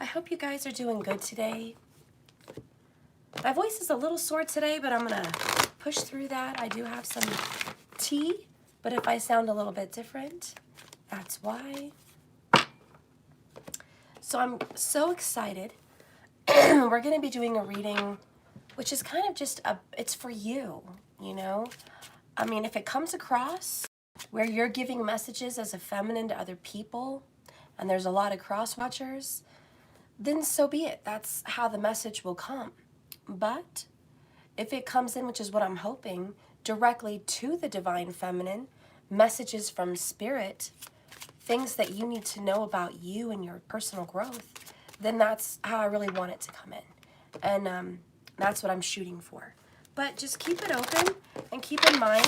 hope you guys are doing good today. My voice is a little sore today, but I'm gonna push through that. I do have some tea, but if I sound a little bit different, that's why. So I'm so excited. We're gonna be doing a reading, which is kind of just it's for you, you know? I mean, if it comes across where you're giving messages as a feminine to other people, and there's a lot of cross-watchers, then so be it. That's how the message will come. But if it comes in, which is what I'm hoping, directly to the divine feminine, messages from spirit, things that you need to know about you and your personal growth, then that's how I really want it to come in. And that's what I'm shooting for. But just keep it open and keep in mind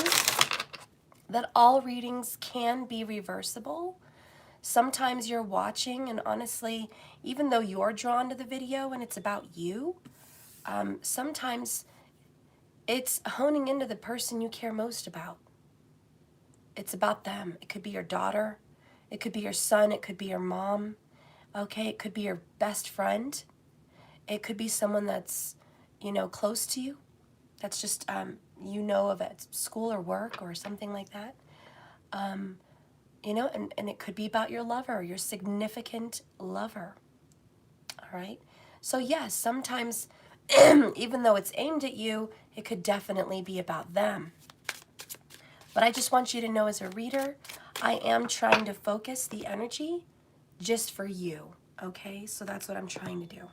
that all readings can be reversible. Sometimes you're watching, and honestly, even though you're drawn to the video and it's about you, sometimes it's honing into the person you care most about. It's about them. It could be your daughter. It could be your son. It could be your mom. Okay, it could be your best friend. It could be someone that's, you know, close to you. That's just, you know, of at school or work or something like that. You know, and it could be about your lover, your significant lover. All right? So yes, sometimes, even though it's aimed at you, it could definitely be about them. But I just want you to know, as a reader, I am trying to focus the energy just for you. Okay? So that's what I'm trying to do.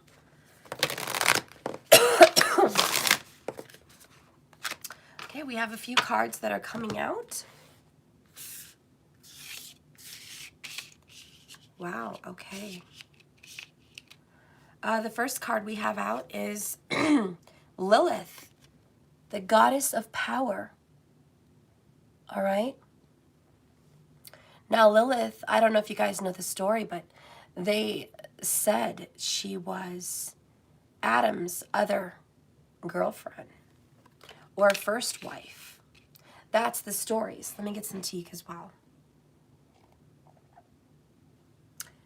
Okay, we have a few cards that are coming out. Wow, okay. The first card we have out is Lilith, the goddess of power. All right? Now, Lilith, I don't know if you guys know the story, but they said she was Adam's other girlfriend or first wife. That's the stories. Let me get some tea as well.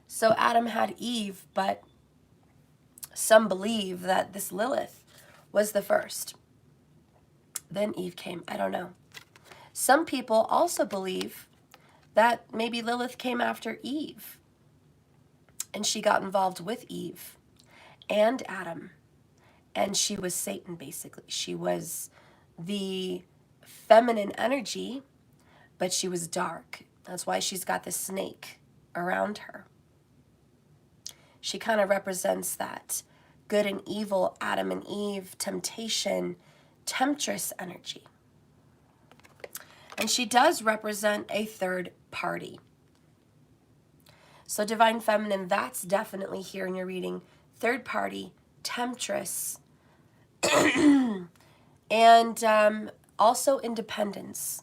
So Adam had Eve, but some believe that this Lilith was the first. Then Eve came. I don't know. Some people also believe that maybe Lilith came after Eve, and she got involved with Eve and Adam, and she was Satan, basically. She was the feminine energy, but she was dark. That's why she's got the snake around her. She kind of represents that good and evil, Adam and Eve, temptation, temptress energy. And she does represent a third party. So divine feminine, that's definitely here in your reading. Third party, temptress, and also independence.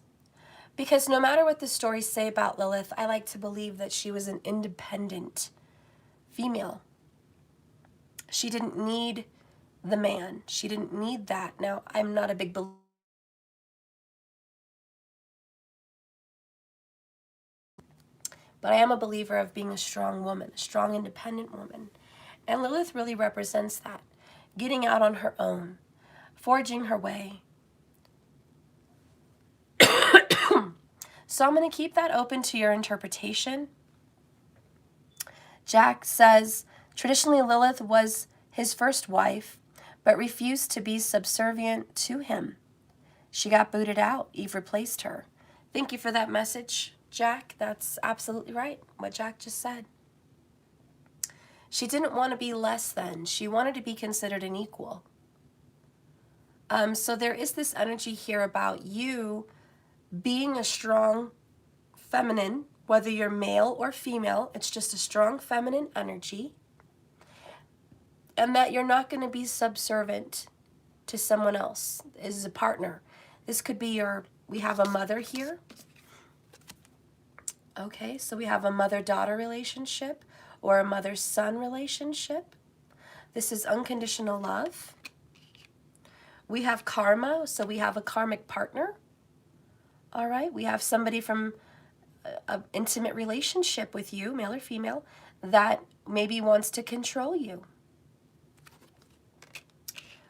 Because no matter what the stories say about Lilith, I like to believe that she was an independent female. She didn't need the man. She didn't need that. Now, I'm not a big believer, but I am a believer of being a strong woman, a strong, independent woman. And Lilith really represents that. Getting out on her own, forging her way. So I'm going to keep that open to your interpretation. Jack says, traditionally Lilith was his first wife, but refused to be subservient to him. She got booted out. Eve replaced her. Thank you for that message, Jack. That's absolutely right, what Jack just said. She didn't want to be less than. She wanted to be considered an equal. So there is this energy here about you being a strong feminine, whether you're male or female. It's just a strong feminine energy. And that you're not going to be subservient to someone else as a partner. This could be we have a mother here. Okay, so we have a mother-daughter relationship or a mother-son relationship. This is unconditional love. We have karma, so we have a karmic partner. All right, we have somebody from an intimate relationship with you, male or female, that maybe wants to control you.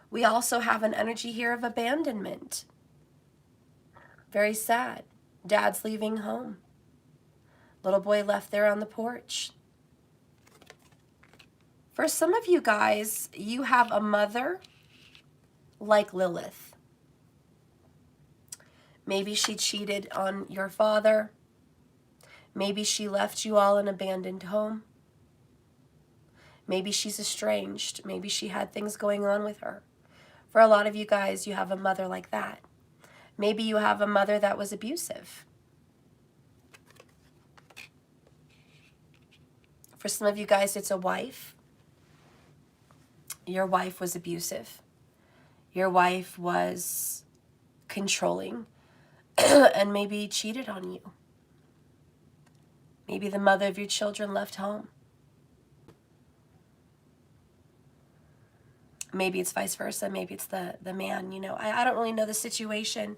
We also have an energy here of abandonment. Very sad. Dad's leaving home. Little boy left there on the porch. For some of you guys, you have a mother like Lilith. Maybe she cheated on your father. Maybe she left you all in an abandoned home. Maybe she's estranged. Maybe she had things going on with her. For a lot of you guys, you have a mother like that. Maybe you have a mother that was abusive. For some of you guys, it's a wife. Your wife was abusive. Your wife was controlling and maybe cheated on you. Maybe the mother of your children left home. Maybe it's vice versa. Maybe it's the man, you know. I don't really know the situation,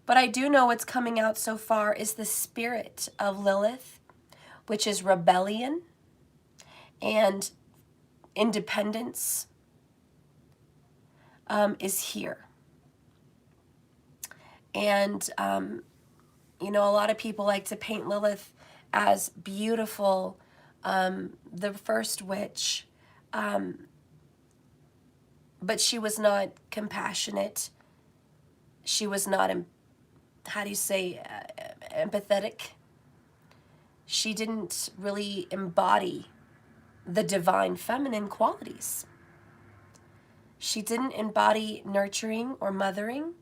but I do know what's coming out so far is the spirit of Lilith, which is rebellion and independence, is here. And, you know, a lot of people like to paint Lilith as beautiful, the first witch, but she was not compassionate. She was not, how do you say, empathetic. She didn't really embody the divine feminine qualities. She didn't embody nurturing or mothering.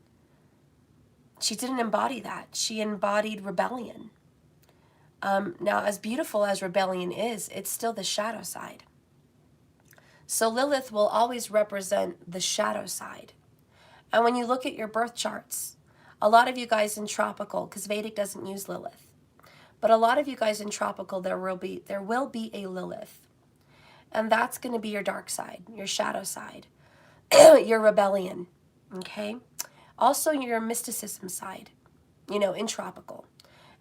She didn't embody that. She embodied rebellion. Now, as beautiful as rebellion is, it's still the shadow side. So Lilith will always represent the shadow side. And when you look at your birth charts, a lot of you guys in tropical, because Vedic doesn't use Lilith, but a lot of you guys in tropical, there will be a Lilith. And that's going to be your dark side, your shadow side, your rebellion, okay? Also your mysticism side, you know, in tropical.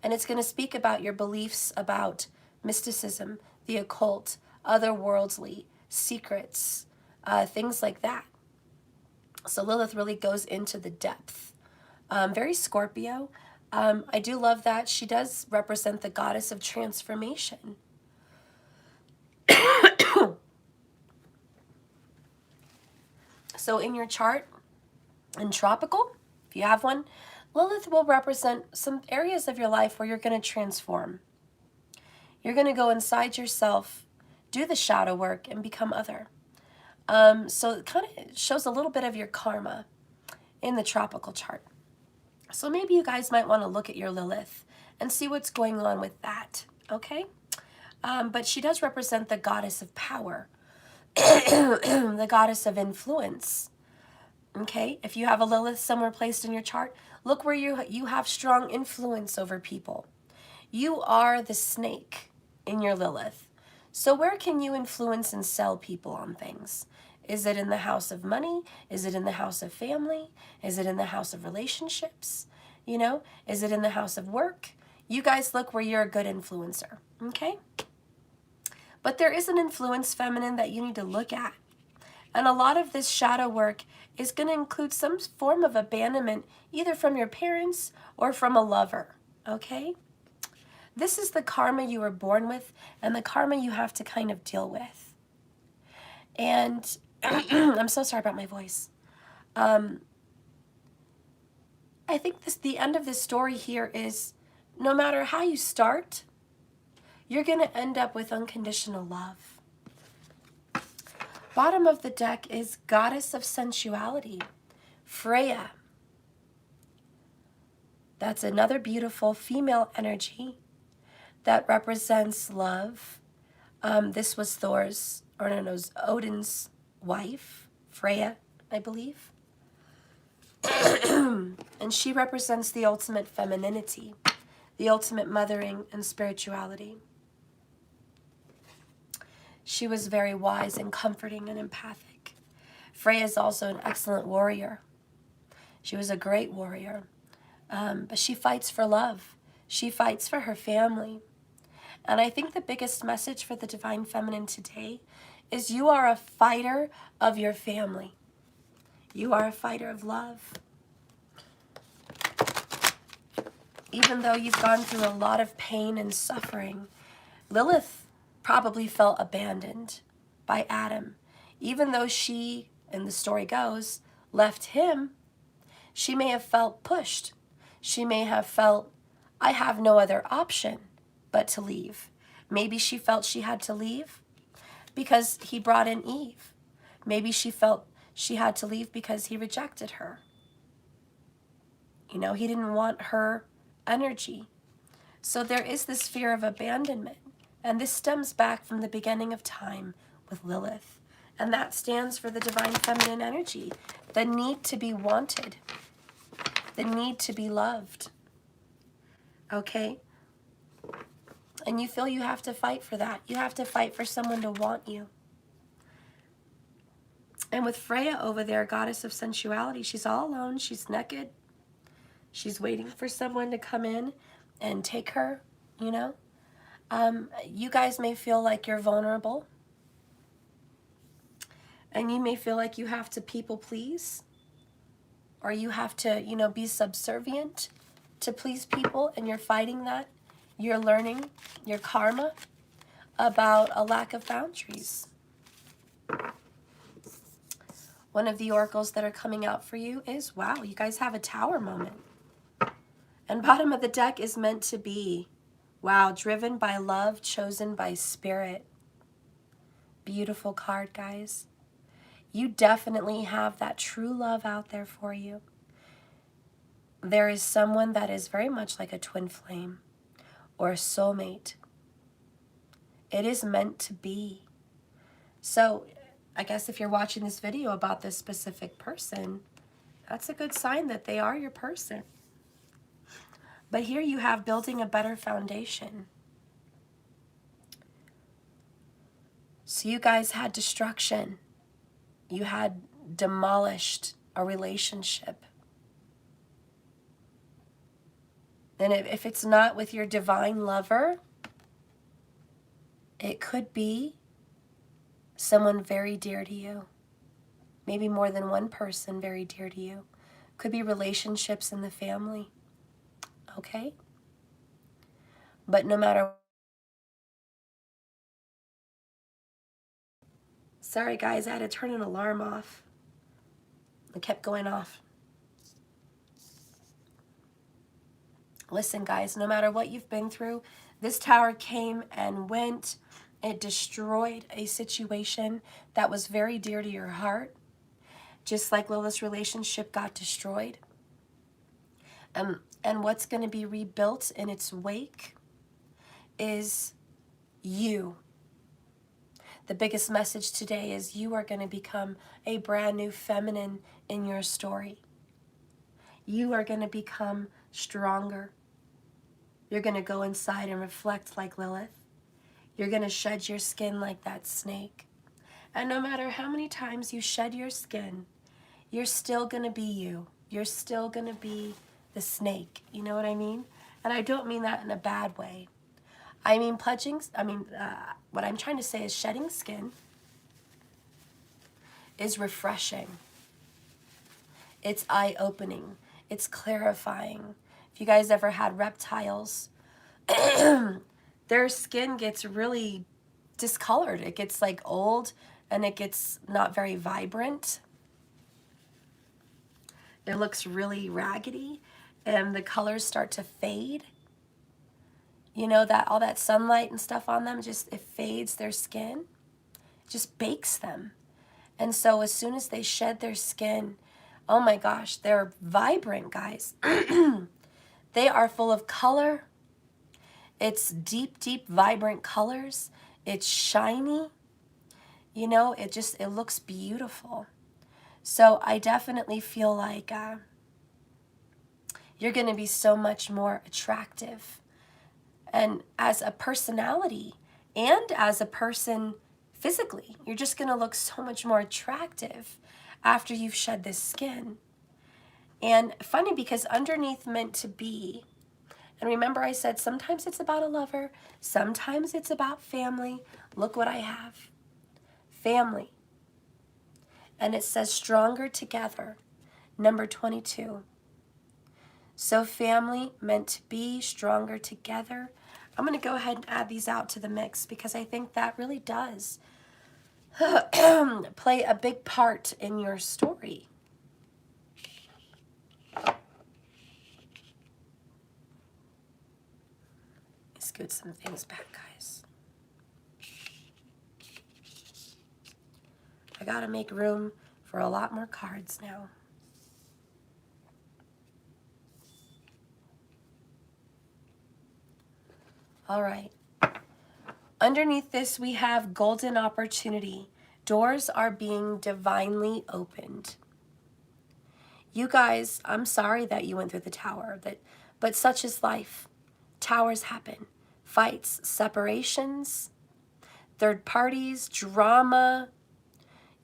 And it's going to speak about your beliefs about mysticism, the occult, otherworldly, secrets, things like that. So Lilith really goes into the depth. Very Scorpio. I do love that. She does represent the goddess of transformation. So in your chart, in tropical, if you have one, Lilith will represent some areas of your life where you're going to transform. You're going to go inside yourself, do the shadow work, and become other. So it kind of shows a little bit of your karma in the tropical chart. So maybe you guys might want to look at your Lilith and see what's going on with that, okay? But she does represent the goddess of power, the goddess of influence, okay? If you have a Lilith somewhere placed in your chart, look where you have strong influence over people. You are the snake in your Lilith. So where can you influence and sell people on things? Is it in the house of money? Is it in the house of family? Is it in the house of relationships? You know, is it in the house of work? You guys look where you're a good influencer, okay? But there is an influence feminine that you need to look at. And a lot of this shadow work is going to include some form of abandonment, either from your parents or from a lover, okay? This is the karma you were born with and the karma you have to kind of deal with. And I'm so sorry about my voice. I think the end of this story here is no matter how you start, you're going to end up with unconditional love. Bottom of the deck is Goddess of Sensuality, Freya. That's another beautiful female energy that represents love. This was Odin's wife, Freya, I believe. And she represents the ultimate femininity, the ultimate mothering and spirituality. She was very wise and comforting and empathic. Freya is also an excellent warrior. She was a great warrior. But she fights for love. She fights for her family. And I think the biggest message for the Divine Feminine today is you are a fighter of your family. You are a fighter of love. Even though you've gone through a lot of pain and suffering, Lilith probably felt abandoned by Adam. Even though she, and the story goes, left him, she may have felt pushed. She may have felt, I have no other option but to leave. Maybe she felt she had to leave because he brought in Eve. Maybe she felt she had to leave because he rejected her. You know, he didn't want her energy. So there is this fear of abandonment. And this stems back from the beginning of time with Lilith. And that stands for the Divine Feminine energy. The need to be wanted. The need to be loved. Okay? And you feel you have to fight for that. You have to fight for someone to want you. And with Freya over there, goddess of sensuality, she's all alone. She's naked. She's waiting for someone to come in and take her, you know? You guys may feel like you're vulnerable. And you may feel like you have to people please. Or you have to, you know, be subservient to please people. And you're fighting that. You're learning your karma about a lack of boundaries. One of the oracles that are coming out for you is, wow, you guys have a tower moment. And bottom of the deck is meant to be, wow, driven by love, chosen by spirit. Beautiful card, guys. You definitely have that true love out there for you. There is someone that is very much like a twin flame or a soulmate. It is meant to be. So I guess if you're watching this video about this specific person, that's a good sign that they are your person. But here you have building a better foundation. So you guys had destruction. You had demolished a relationship. And if it's not with your divine lover, it could be someone very dear to you. Maybe more than one person very dear to you. Could be relationships in the family. Okay? But no matter... Sorry guys, I had to turn an alarm off. It kept going off. Listen guys, no matter what you've been through, this tower came and went. It destroyed a situation that was very dear to your heart. Just like Lilith's relationship got destroyed. And what's going to be rebuilt in its wake is you. The biggest message today is you are going to become a brand new feminine in your story. You are going to become stronger. You're going to go inside and reflect like Lilith. You're going to shed your skin like that snake. And no matter how many times you shed your skin, you're still going to be you. You're still going to be the snake. You know what I mean? And I don't mean that in a bad way. I mean what I'm trying to say is shedding skin is refreshing. It's eye-opening. It's clarifying. If you guys ever had reptiles, their skin gets really discolored. It gets like old and it gets not very vibrant. It looks really raggedy and the colors start to fade. You know, that all that sunlight and stuff on them, it fades their skin, just bakes them. And so as soon as they shed their skin, oh my gosh, they're vibrant, guys. They are full of color. It's deep, deep, vibrant colors. It's shiny. You know, it looks beautiful. So I definitely feel like you're going to be so much more attractive. And as a personality and as a person physically, you're just going to look so much more attractive after you've shed this skin. And funny because underneath meant to be, And remember I said sometimes it's about a lover, sometimes it's about family. Look what I have. Family. And it says stronger together. Number 22. So family meant to be stronger together. I'm going to go ahead and add these out to the mix because I think that really does play a big part in your story. Scoot some things back, guys. I gotta make room for a lot more cards now. All right. Underneath this, we have golden opportunity. Doors are being divinely opened. You guys, I'm sorry that you went through the tower, but such is life. Towers happen. Fights, separations, third parties, drama.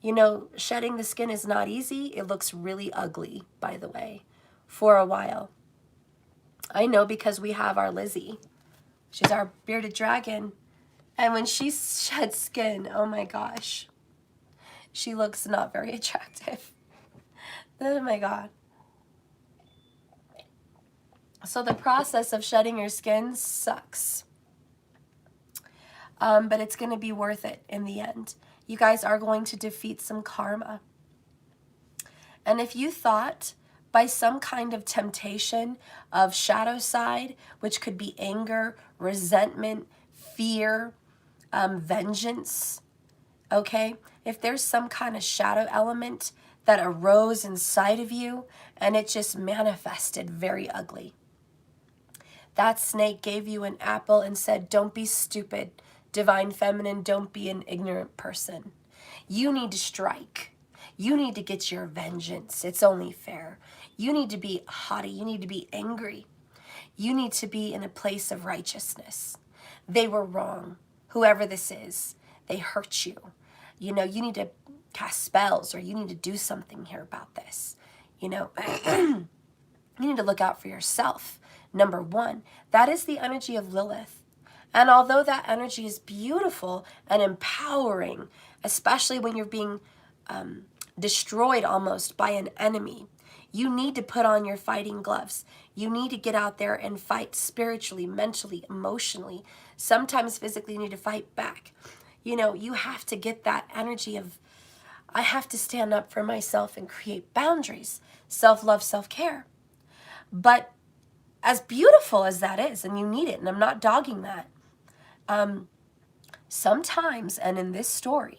You know, shedding the skin is not easy. It looks really ugly, by the way, for a while. I know because we have our Lizzie. She's our bearded dragon. And when she sheds skin, oh my gosh, she looks not very attractive. Oh my God. So the process of shedding your skin sucks. But it's going to be worth it in the end. You guys are going to defeat some karma. And if you thought by some kind of temptation of shadow side, which could be anger, resentment, fear, vengeance, okay? If there's some kind of shadow element that arose inside of you and it just manifested very ugly. That snake gave you an apple and said, don't be stupid, divine feminine, don't be an ignorant person. You need to strike. You need to get your vengeance. It's only fair. You need to be haughty. You need to be angry. You need to be in a place of righteousness. They were wrong. Whoever this is, they hurt you. You know, you need to cast spells or you need to do something here about this. You know, you need to look out for yourself. Number one, that is the energy of Lilith. And although that energy is beautiful and empowering, especially when you're being destroyed almost by an enemy, you need to put on your fighting gloves. You need to get out there and fight spiritually, mentally, emotionally. Sometimes physically you need to fight back. You know, you have to get that energy of, I have to stand up for myself and create boundaries, self-love, self-care. But as beautiful as that is, and you need it, and I'm not dogging that, sometimes, and in this story,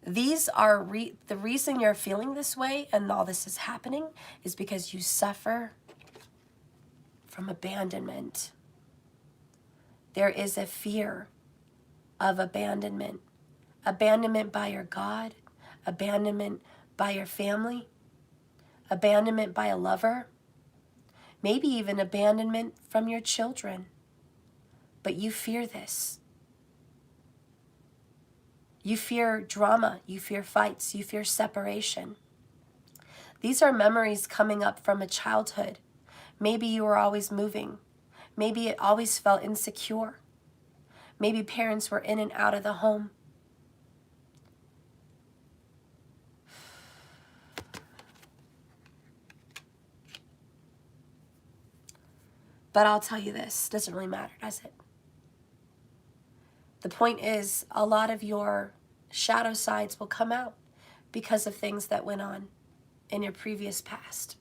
these are the reason you're feeling this way and all this is happening is because you suffer from abandonment. There is a fear of abandonment. Abandonment by your God, abandonment by your family, abandonment by a lover, maybe even abandonment from your children. But you fear this. You fear drama, you fear fights, you fear separation. These are memories coming up from a childhood. Maybe you were always moving. Maybe it always felt insecure. Maybe parents were in and out of the home. But I'll tell you this, doesn't really matter, does it? The point is, a lot of your shadow sides will come out because of things that went on in your previous past.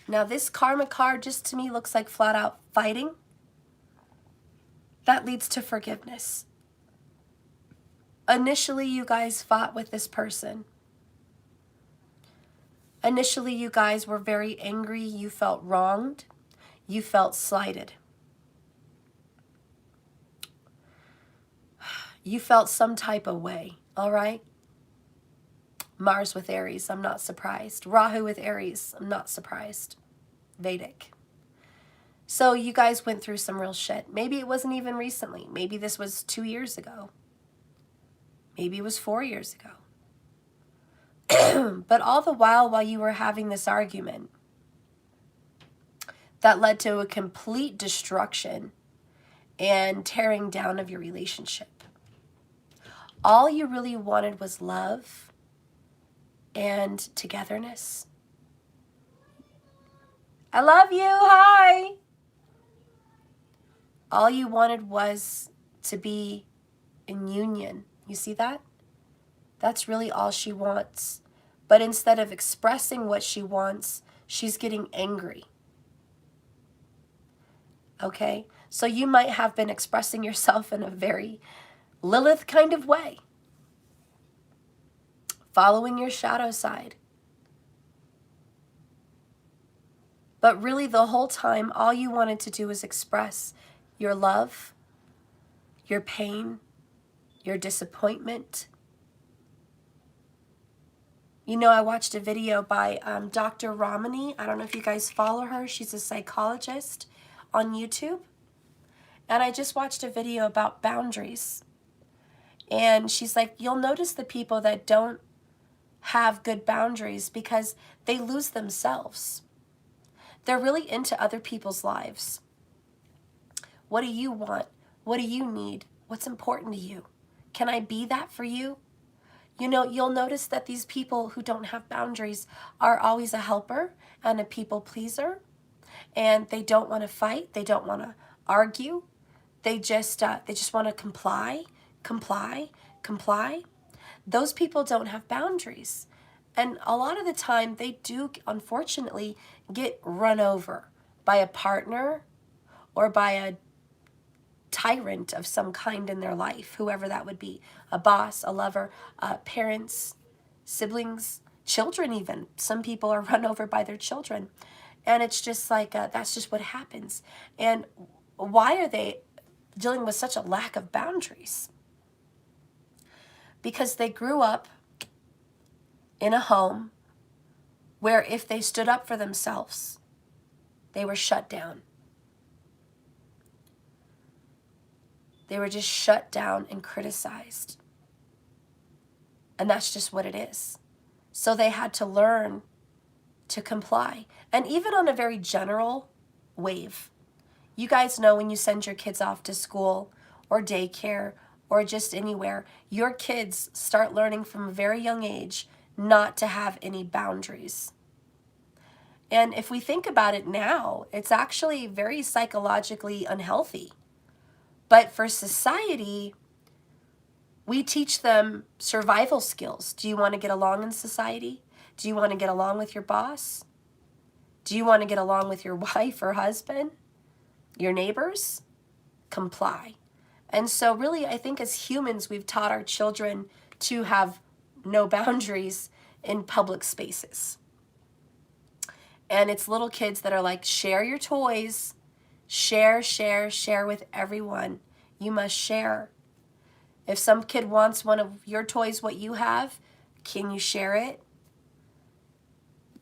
Now this karma card just to me looks like flat out fighting. That leads to forgiveness. Initially, you guys fought with this person. Initially, you guys were very angry. You felt wronged. You felt slighted. You felt some type of way, all right? Mars with Aries, I'm not surprised. Rahu with Aries, I'm not surprised. Vedic. So you guys went through some real shit. Maybe it wasn't even recently. Maybe this was 2 years ago. Maybe it was 4 years ago. But all the while you were having this argument, that led to a complete destruction and tearing down of your relationship. All you really wanted was love and togetherness. I love you. Hi. All you wanted was to be in union. You see that? That's really all she wants. But instead of expressing what she wants, she's getting angry. Okay? So you might have been expressing yourself in a very Lilith kind of way, following your shadow side. But really the whole time, all you wanted to do was express your love, your pain, your disappointment. You know, I watched a video by Dr. Ramani. I don't know if you guys follow her. She's a psychologist on YouTube. And I just watched a video about boundaries. And she's like, you'll notice the people that don't have good boundaries because they lose themselves. They're really into other people's lives. What do you want? What do you need? What's important to you? Can I be that for you? You know, you'll notice that these people who don't have boundaries are always a helper and a people pleaser. And they don't want to fight. They don't want to argue. They just want to comply. Those people don't have boundaries. And a lot of the time they do, unfortunately, get run over by a partner or by a tyrant of some kind in their life, whoever that would be, a boss, a lover, parents, siblings, children even. Some people are run over by their children. And it's just like, that's just what happens. And why are they dealing with such a lack of boundaries? Because they grew up in a home where if they stood up for themselves, they were shut down. They were just shut down and criticized. And that's just what it is. So they had to learn to comply. And even on a very general wave, you guys know when you send your kids off to school or daycare or just anywhere, your kids start learning from a very young age not to have any boundaries. And if we think about it now, it's actually very psychologically unhealthy. But for society, we teach them survival skills. Do you want to get along in society? Do you want to get along with your boss? Do you want to get along with your wife or husband? Your neighbors? Comply. And so really, I think as humans, we've taught our children to have no boundaries in public spaces. And it's little kids that are like, share your toys, share with everyone. You must share. If some kid wants one of your toys, what you have, can you share it?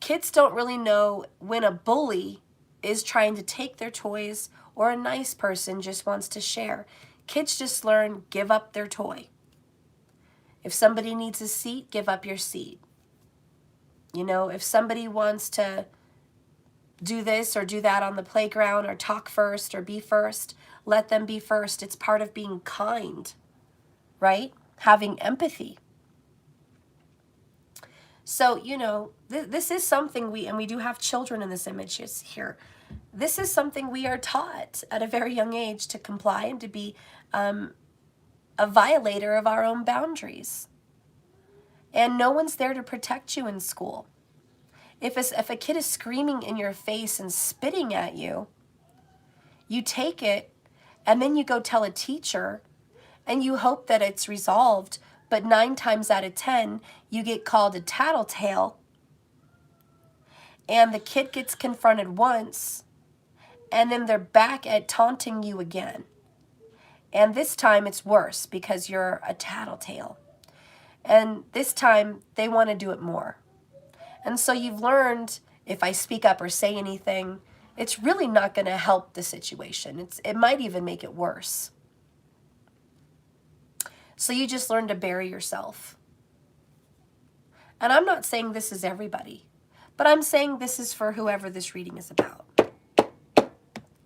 Kids don't really know when a bully is trying to take their toys or a nice person just wants to share. Kids just learn, give up their toy. If somebody needs a seat, give up your seat. You know, if somebody wants to do this or do that on the playground or talk first or be first, let them be first. It's part of being kind, right? Having empathy. So, you know, this is something we do have children in this image here. This is something we are taught at a very young age to comply and to be a violator of our own boundaries. And no one's there to protect you in school. If a kid is screaming in your face and spitting at you, you take it and then you go tell a teacher and you hope that it's resolved, but 9 times out of 10, you get called a tattletale and the kid gets confronted once and then they're back at taunting you again. And this time it's worse because you're a tattletale. And this time they want to do it more. And so you've learned, if I speak up or say anything, it's really not going to help the situation. It might even make it worse. So you just learn to bury yourself. And I'm not saying this is everybody, but I'm saying this is for whoever this reading is about.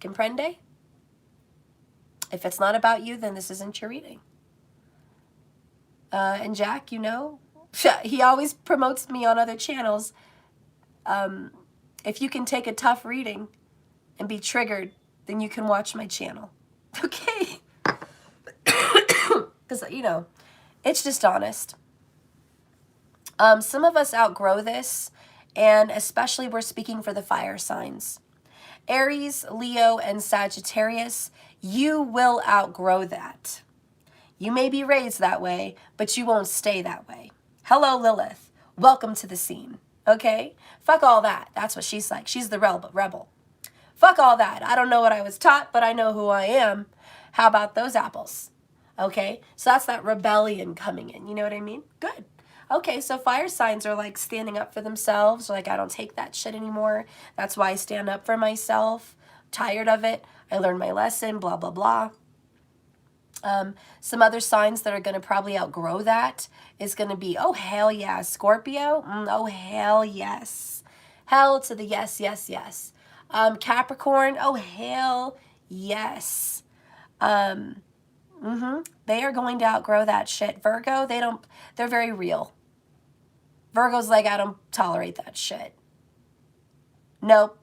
Comprende? If it's not about you, then this isn't your reading. And Jack, you know, he always promotes me on other channels. If you can take a tough reading and be triggered, then you can watch my channel. Okay? Because, you know, it's just honest. Some of us outgrow this, and especially we're speaking for the fire signs. Aries, Leo, and Sagittarius, you will outgrow that. You may be raised that way, but you won't stay that way. Hello, Lilith. Welcome to the scene. Okay? Fuck all that. That's what she's like. She's the rebel. Fuck all that. I don't know what I was taught, but I know who I am. How about those apples? Okay? So that's that rebellion coming in. You know what I mean? Good. Okay, so fire signs are like standing up for themselves. Like, I don't take that shit anymore. That's why I stand up for myself. Tired of it. I learned my lesson, blah, blah, blah. Some other signs that are going to probably outgrow that is going to be, oh, hell yeah, Scorpio. Oh, hell yes. Hell to the yes, yes, yes. Capricorn, oh, hell yes. They are going to outgrow that shit. Virgo, they're very real. Virgo's like, I don't tolerate that shit. Nope.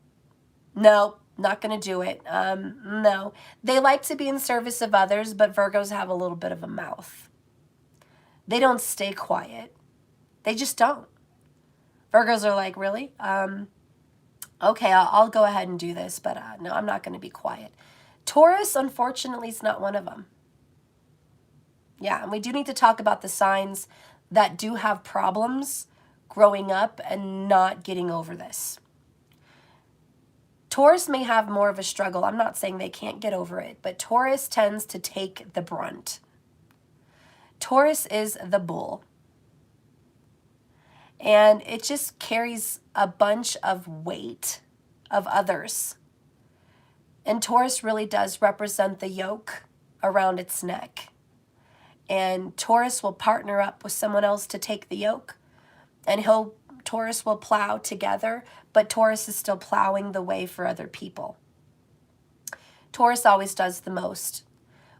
Not going to do it. No. They like to be in service of others, but Virgos have a little bit of a mouth. They don't stay quiet. They just don't. Virgos are like, really? Okay, I'll go ahead and do this, but no, I'm not going to be quiet. Taurus, unfortunately, is not one of them. Yeah, and we do need to talk about the signs that do have problems growing up and not getting over this. Taurus may have more of a struggle. I'm not saying they can't get over it, but Taurus tends to take the brunt. Taurus is the bull. And it just carries a bunch of weight of others. And Taurus really does represent the yoke around its neck. And Taurus will partner up with someone else to take the yoke. And Taurus will plow together, but Taurus is still plowing the way for other people. Taurus always does the most.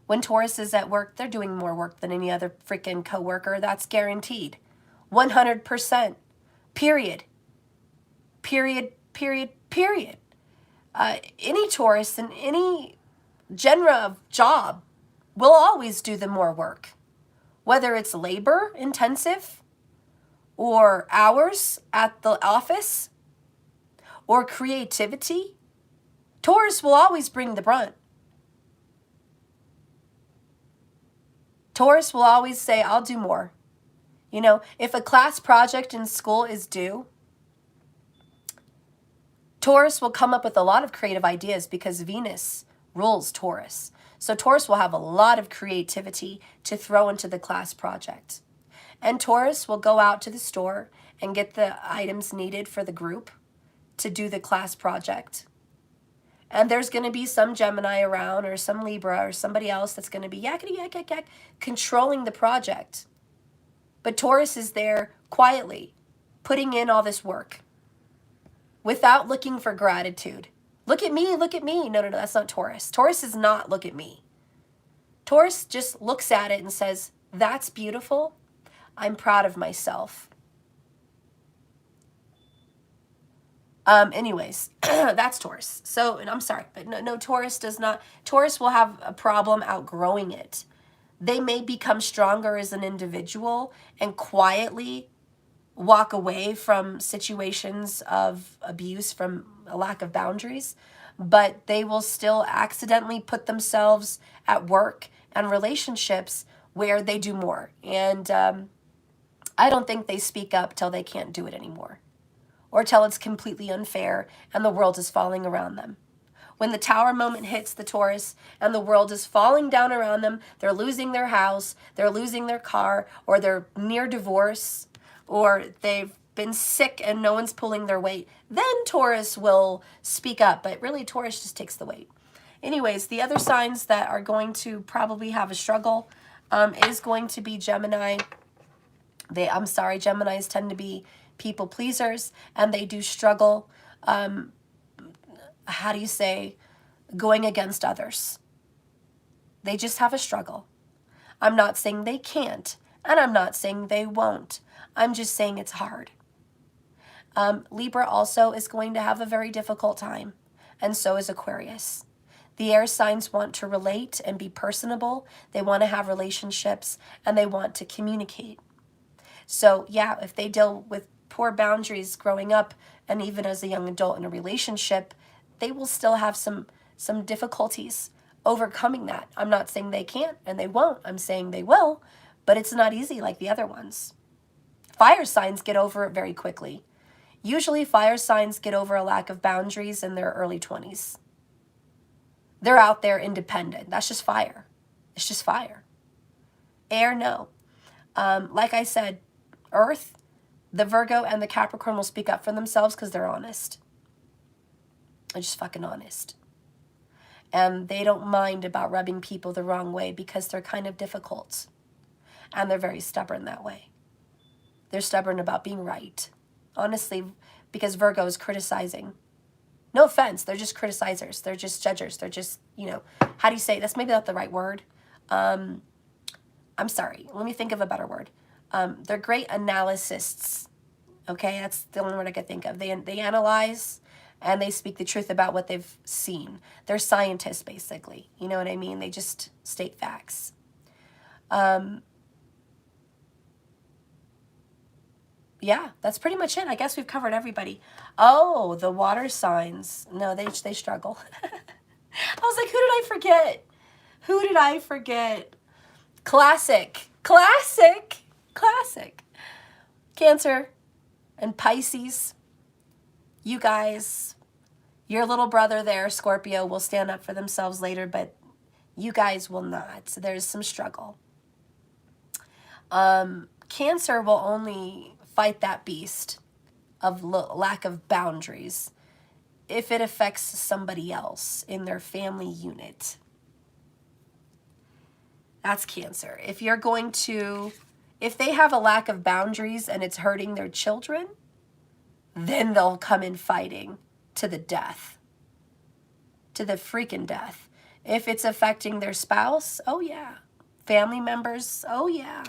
When Taurus is at work, they're doing more work than any other freaking coworker. That's guaranteed. 100%. Period. Period, period, period. Any Taurus in any genre of job will always do the more work. Whether it's labor intensive, or hours at the office, or creativity, Taurus will always bring the brunt. Taurus will always say, I'll do more. You know, if a class project in school is due, Taurus will come up with a lot of creative ideas because Venus rules Taurus. So Taurus will have a lot of creativity to throw into the class project. And Taurus will go out to the store and get the items needed for the group to do the class project. And there's going to be some Gemini around or some Libra or somebody else that's going to be yakety yak yak yak controlling the project. But Taurus is there quietly putting in all this work without looking for gratitude. Look at me, look at me. No, that's not Taurus. Taurus is not look at me. Taurus just looks at it and says, that's beautiful. I'm proud of myself. Anyways, that's Taurus. So, I'm sorry, but no, Taurus does not. Taurus will have a problem outgrowing it. They may become stronger as an individual and quietly walk away from situations of abuse from a lack of boundaries, but they will still accidentally put themselves at work and relationships where they do more. And I don't think they speak up till they can't do it anymore, or till it's completely unfair and the world is falling around them. When the tower moment hits the Taurus and the world is falling down around them, they're losing their house, they're losing their car, or they're near divorce, or they've been sick and no one's pulling their weight, then Taurus will speak up. But really, Taurus just takes the weight. Anyways, the other signs that are going to probably have a struggle is going to be Gemini. Geminis tend to be people pleasers, and they do struggle. How do you say? going against others. They just have a struggle. I'm not saying they can't, and I'm not saying they won't. I'm just saying it's hard. Libra also is going to have a very difficult time, and so is Aquarius. The air signs want to relate and be personable. They want to have relationships, and they want to communicate. So yeah, if they deal with poor boundaries growing up and even as a young adult in a relationship, they will still have some difficulties overcoming that. I'm not saying they can't and they won't. I'm saying they will, but it's not easy like the other ones. Fire signs get over it very quickly. Usually fire signs get over a lack of boundaries in their early 20s. They're out there independent. That's just fire. It's just fire. Air, no. Like I said, Earth, the Virgo and the Capricorn will speak up for themselves because they're honest. They're just fucking honest. And they don't mind about rubbing people the wrong way because they're kind of difficult. And they're very stubborn that way. They're stubborn about being right. Honestly, because Virgo is criticizing. No offense, they're just criticizers. They're just judgers. They're just, how do you say, that's maybe not the right word. I'm sorry, let me think of a better word. They're great analysts. Okay, that's the only word I could think of. They analyze and they speak the truth about what they've seen. They're scientists, basically. You know what I mean? They just state facts. Yeah, that's pretty much it. I guess we've covered everybody. Oh, the water signs. No, they struggle. I was like, who did I forget? Who did I forget? Classic. Cancer and Pisces. You guys, your little brother there, Scorpio, will stand up for themselves later, but you guys will not. So there's some struggle. Cancer will only fight that beast of lack of boundaries if it affects somebody else in their family unit. That's Cancer. If they have a lack of boundaries and it's hurting their children, then they'll come in fighting to the death. To the freaking death. If it's affecting their spouse, oh yeah. Family members, oh yeah.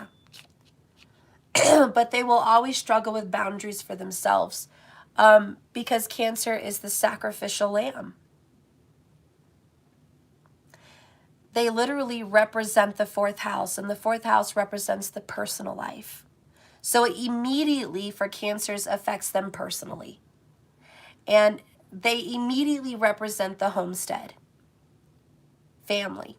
But they will always struggle with boundaries for themselves because Cancer is the sacrificial lamb. They literally represent the fourth house, and the fourth house represents the personal life. So it immediately, for Cancers, affects them personally. And they immediately represent the homestead, family.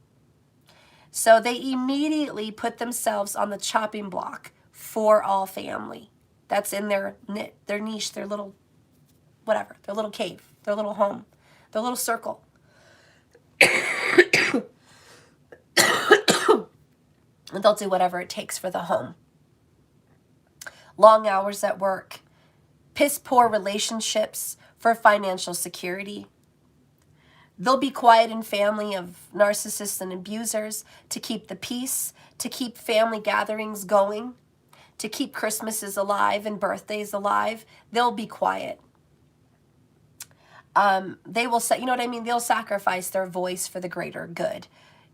So they immediately put themselves on the chopping block for all family. That's in their niche, their little whatever, their little cave, their little home, their little circle. And they'll do whatever it takes for the home. Long hours at work, piss poor relationships for financial security. They'll be quiet in family of narcissists and abusers to keep the peace, to keep family gatherings going, to keep Christmases alive and birthdays alive. They'll be quiet. They will say, you know what I mean? They'll sacrifice their voice for the greater good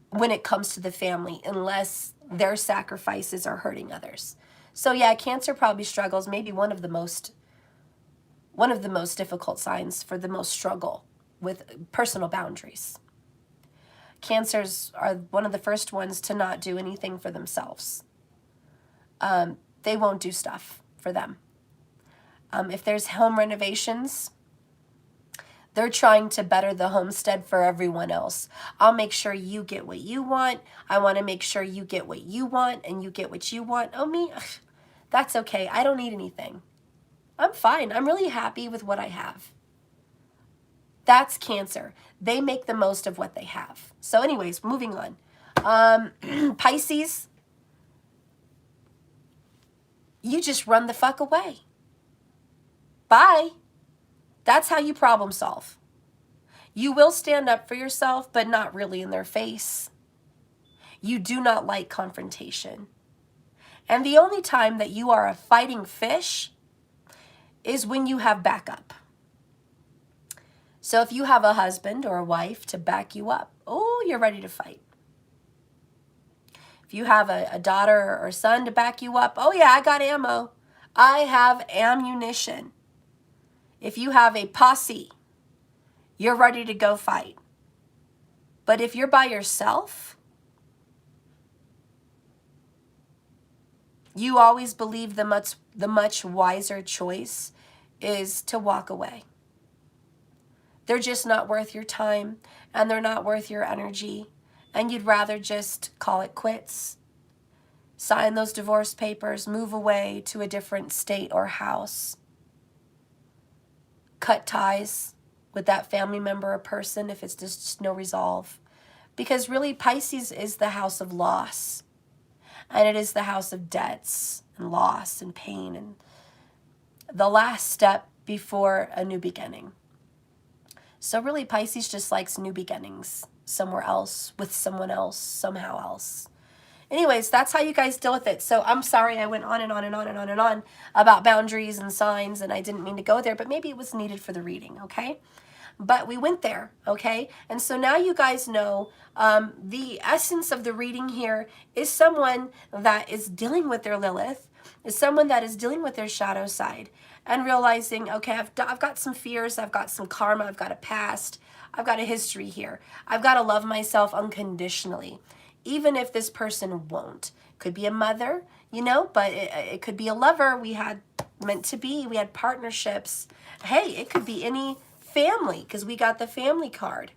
when it comes to the family, unless their sacrifices are hurting others. So yeah, Cancer probably struggles, maybe one of the most difficult signs for the most struggle with personal boundaries. Cancers are one of the first ones to not do anything for themselves. They won't do stuff for them. If there's home renovations, they're trying to better the homestead for everyone else. I'll make sure you get what you want. I want to make sure you get what you want and you get what you want. Oh, me? That's okay. I don't need anything. I'm fine. I'm really happy with what I have. That's Cancer. They make the most of what they have. So anyways, moving on. Pisces, you just run the fuck away. Bye. That's how you problem solve. You will stand up for yourself, but not really in their face. You do not like confrontation. And the only time that you are a fighting fish is when you have backup. So if you have a husband or a wife to back you up, oh, you're ready to fight. If you have a daughter or son to back you up, oh yeah, I got ammo. I have ammunition. If you have a posse, you're ready to go fight. But if you're by yourself, you always believe the much wiser choice is to walk away. They're just not worth your time, and they're not worth your energy, and you'd rather just call it quits. Sign those divorce papers, move away to a different state or house. Cut ties with that family member or person if it's just no resolve. Because really, Pisces is the house of loss. And it is the house of debts and loss and pain and the last step before a new beginning. So really, Pisces just likes new beginnings somewhere else, with someone else, somehow else. Anyways, that's how you guys deal with it. So I'm sorry I went on and on and on and on and on about boundaries and signs, and I didn't mean to go there, but maybe it was needed for the reading, okay? But we went there, okay? And so now you guys know the essence of the reading here is someone that is dealing with their Lilith, is someone that is dealing with their shadow side and realizing, okay, I've got some fears, I've got some karma, I've got a past, I've got a history here. I've got to love myself unconditionally, even if this person won't. Could be a mother, you know, but it could be a lover. We had meant to be, we had partnerships. Hey, it could be any family, because we got the family card.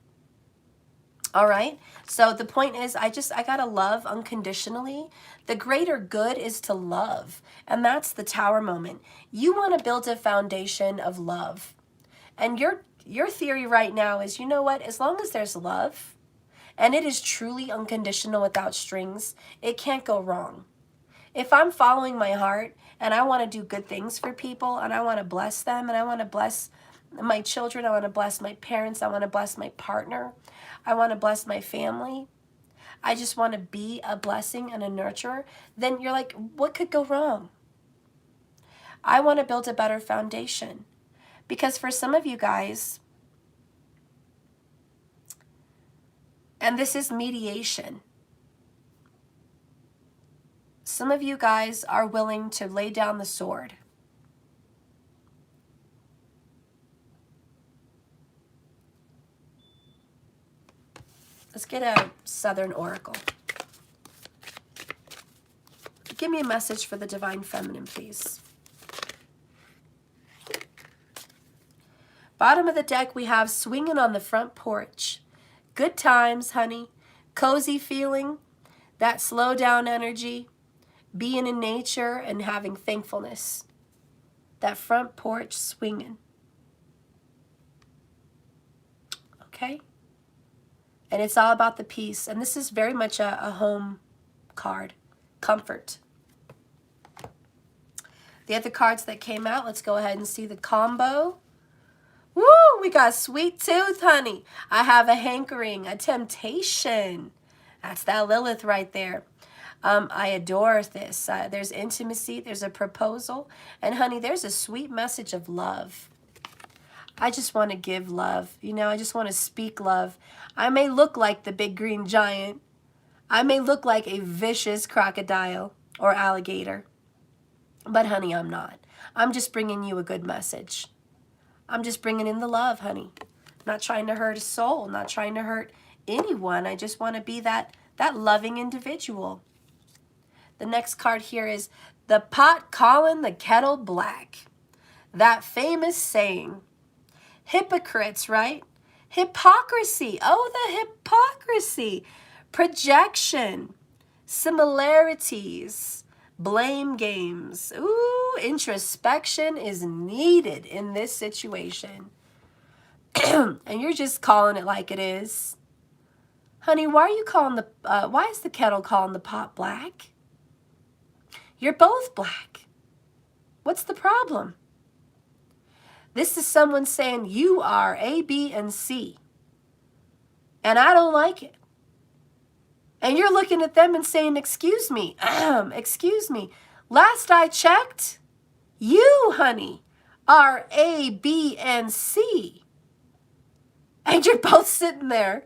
All right. So the point is, I got to love unconditionally. The greater good is to love. And that's the tower moment. You want to build a foundation of love. And your theory right now is, you know what? As long as there's love and it is truly unconditional without strings, it can't go wrong. If I'm following my heart and I want to do good things for people and I want to bless them and I want to bless my children, I want to bless my parents, I want to bless my partner, I want to bless my family, I just want to be a blessing and a nurturer, then you're like, what could go wrong? I want to build a better foundation. Because for some of you guys, and this is mediation, some of you guys are willing to lay down the sword. Let's get a Southern Oracle. Give me a message for the Divine Feminine, please. Bottom of the deck, we have swinging on the front porch. Good times, honey. Cozy feeling. That slow down energy. Being in nature and having thankfulness. That front porch swinging. Okay? And it's all about the peace. And this is very much a home card. Comfort. The other cards that came out, let's go ahead and see the combo. Woo! We got sweet tooth, honey. I have a hankering, a temptation. That's that Lilith right there. I adore this. There's intimacy. There's a proposal. And honey, there's a sweet message of love. I just want to give love. You know, I just want to speak love. I may look like the big green giant. I may look like a vicious crocodile or alligator. But honey, I'm not. I'm just bringing you a good message. I'm just bringing in the love, honey. Not trying to hurt a soul. Not trying to hurt anyone. I just want to be that loving individual. The next card here is the pot calling the kettle black. That famous saying. Hypocrites, right? Hypocrisy. Oh, the hypocrisy. Projection. Similarities. Blame games. Ooh, introspection is needed in this situation. And you're just calling it like it is. Honey, why are you calling why is the kettle calling the pot black? You're both black. What's the problem? This is someone saying you are A, B, and C. And I don't like it. And you're looking at them and saying, excuse me, excuse me. Last I checked, you, honey, are A, B, and C. And you're both sitting there.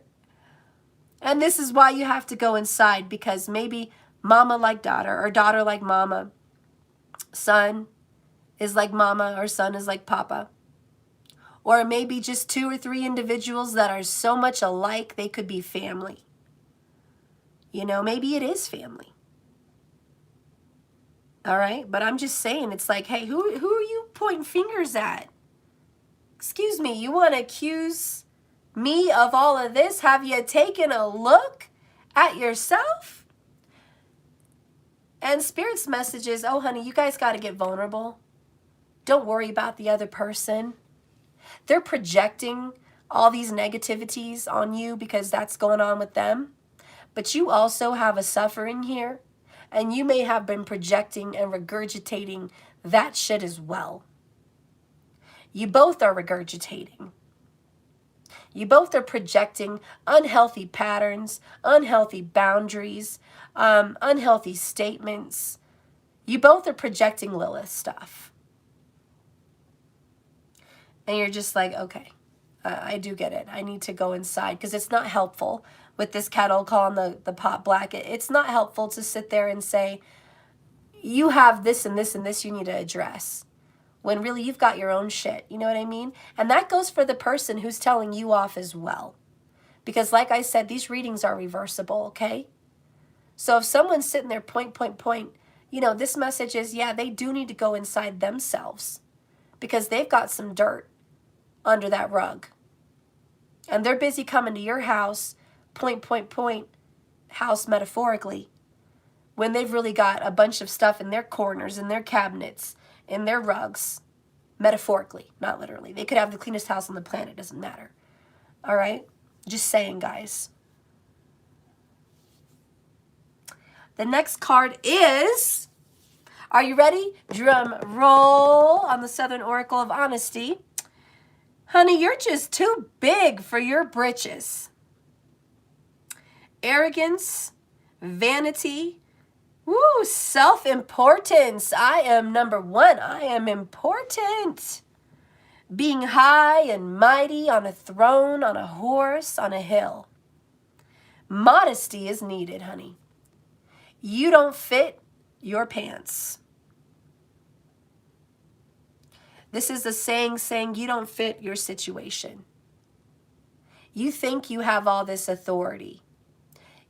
And this is why you have to go inside, because maybe mama like daughter or daughter like mama. Son is like mama or son is like papa. Or maybe just 2 or 3 individuals that are so much alike they could be family. You know, maybe it is family. All right? But I'm just saying, it's like, hey, who are you pointing fingers at? Excuse me, you want to accuse me of all of this? Have you taken a look at yourself? And Spirit's message is, oh, honey, you guys got to get vulnerable. Don't worry about the other person. They're projecting all these negativities on you because that's going on with them. But you also have a suffering here. And you may have been projecting and regurgitating that shit as well. You both are regurgitating. You both are projecting unhealthy patterns, unhealthy boundaries, unhealthy statements. You both are projecting Lilith stuff. And you're just like, okay, I do get it. I need to go inside, because it's not helpful with this kettle calling the pot black. It's not helpful to sit there and say, you have this and this and this you need to address, when really you've got your own shit. You know what I mean? And that goes for the person who's telling you off as well. Because like I said, these readings are reversible, okay? So if someone's sitting there point, you know, this message is, yeah, they do need to go inside themselves, because they've got some dirt under that rug. And they're busy coming to your house, point, house metaphorically, when they've really got a bunch of stuff in their corners, in their cabinets, in their rugs, metaphorically, not literally. They could have the cleanest house on the planet, doesn't matter. All right? Just saying, guys. The next card is, are you ready? Drum roll on the Southern Oracle of Honesty. Honey, you're just too big for your britches. Arrogance, vanity, woo, self-importance. I am number one. I am important. Being high and mighty on a throne, on a horse, on a hill. Modesty is needed, honey. You don't fit your pants. This is a saying you don't fit your situation. You think you have all this authority.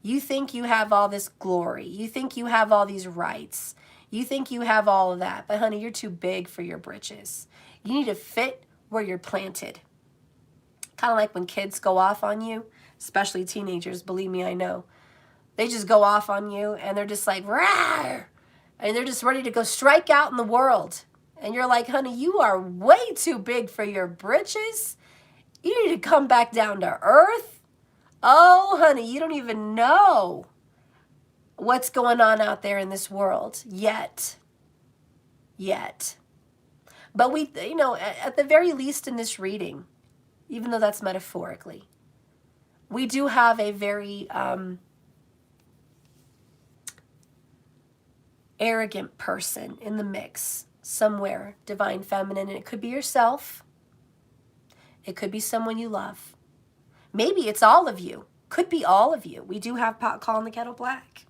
You think you have all this glory. You think you have all these rights. You think you have all of that. But honey, you're too big for your britches. You need to fit where you're planted. Kind of like when kids go off on you, especially teenagers, believe me, I know. They just go off on you and they're just like, rawr, and they're just ready to go strike out in the world. And you're like, honey, you are way too big for your britches. You need to come back down to earth. Oh, honey, you don't even know what's going on out there in this world yet. But we, you know, at the very least in this reading, even though that's metaphorically, we do have a very arrogant person in the mix somewhere, divine feminine, and it could be yourself. It could be someone you love. Maybe it's all of you. Could be all of you. We do have pot calling the kettle black.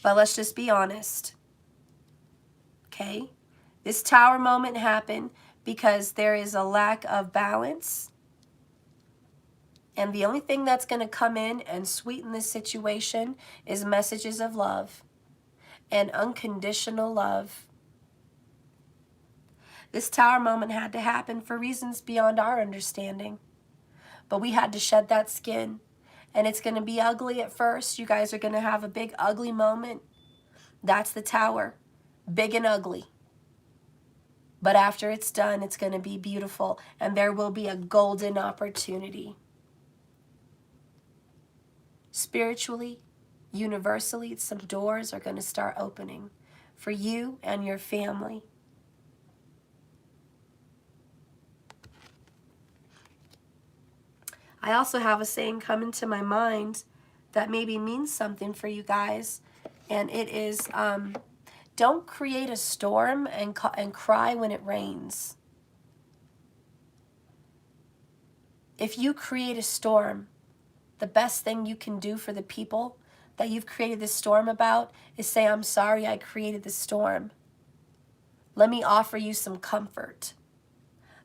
But let's just be honest. Okay? This tower moment happened because there is a lack of balance. And the only thing that's going to come in and sweeten this situation is messages of love and unconditional love. This tower moment had to happen for reasons beyond our understanding. But we had to shed that skin. And it's going to be ugly at first. You guys are going to have a big ugly moment. That's the tower. Big and ugly. But after it's done, it's going to be beautiful. And there will be a golden opportunity. Spiritually, universally, some doors are going to start opening for you and your family. I also have a saying come into my mind that maybe means something for you guys. And it is, don't create a storm and cry when it rains. if you create a storm, the best thing you can do for the people that you've created this storm about is say, I'm sorry I created this storm. Let me offer you some comfort.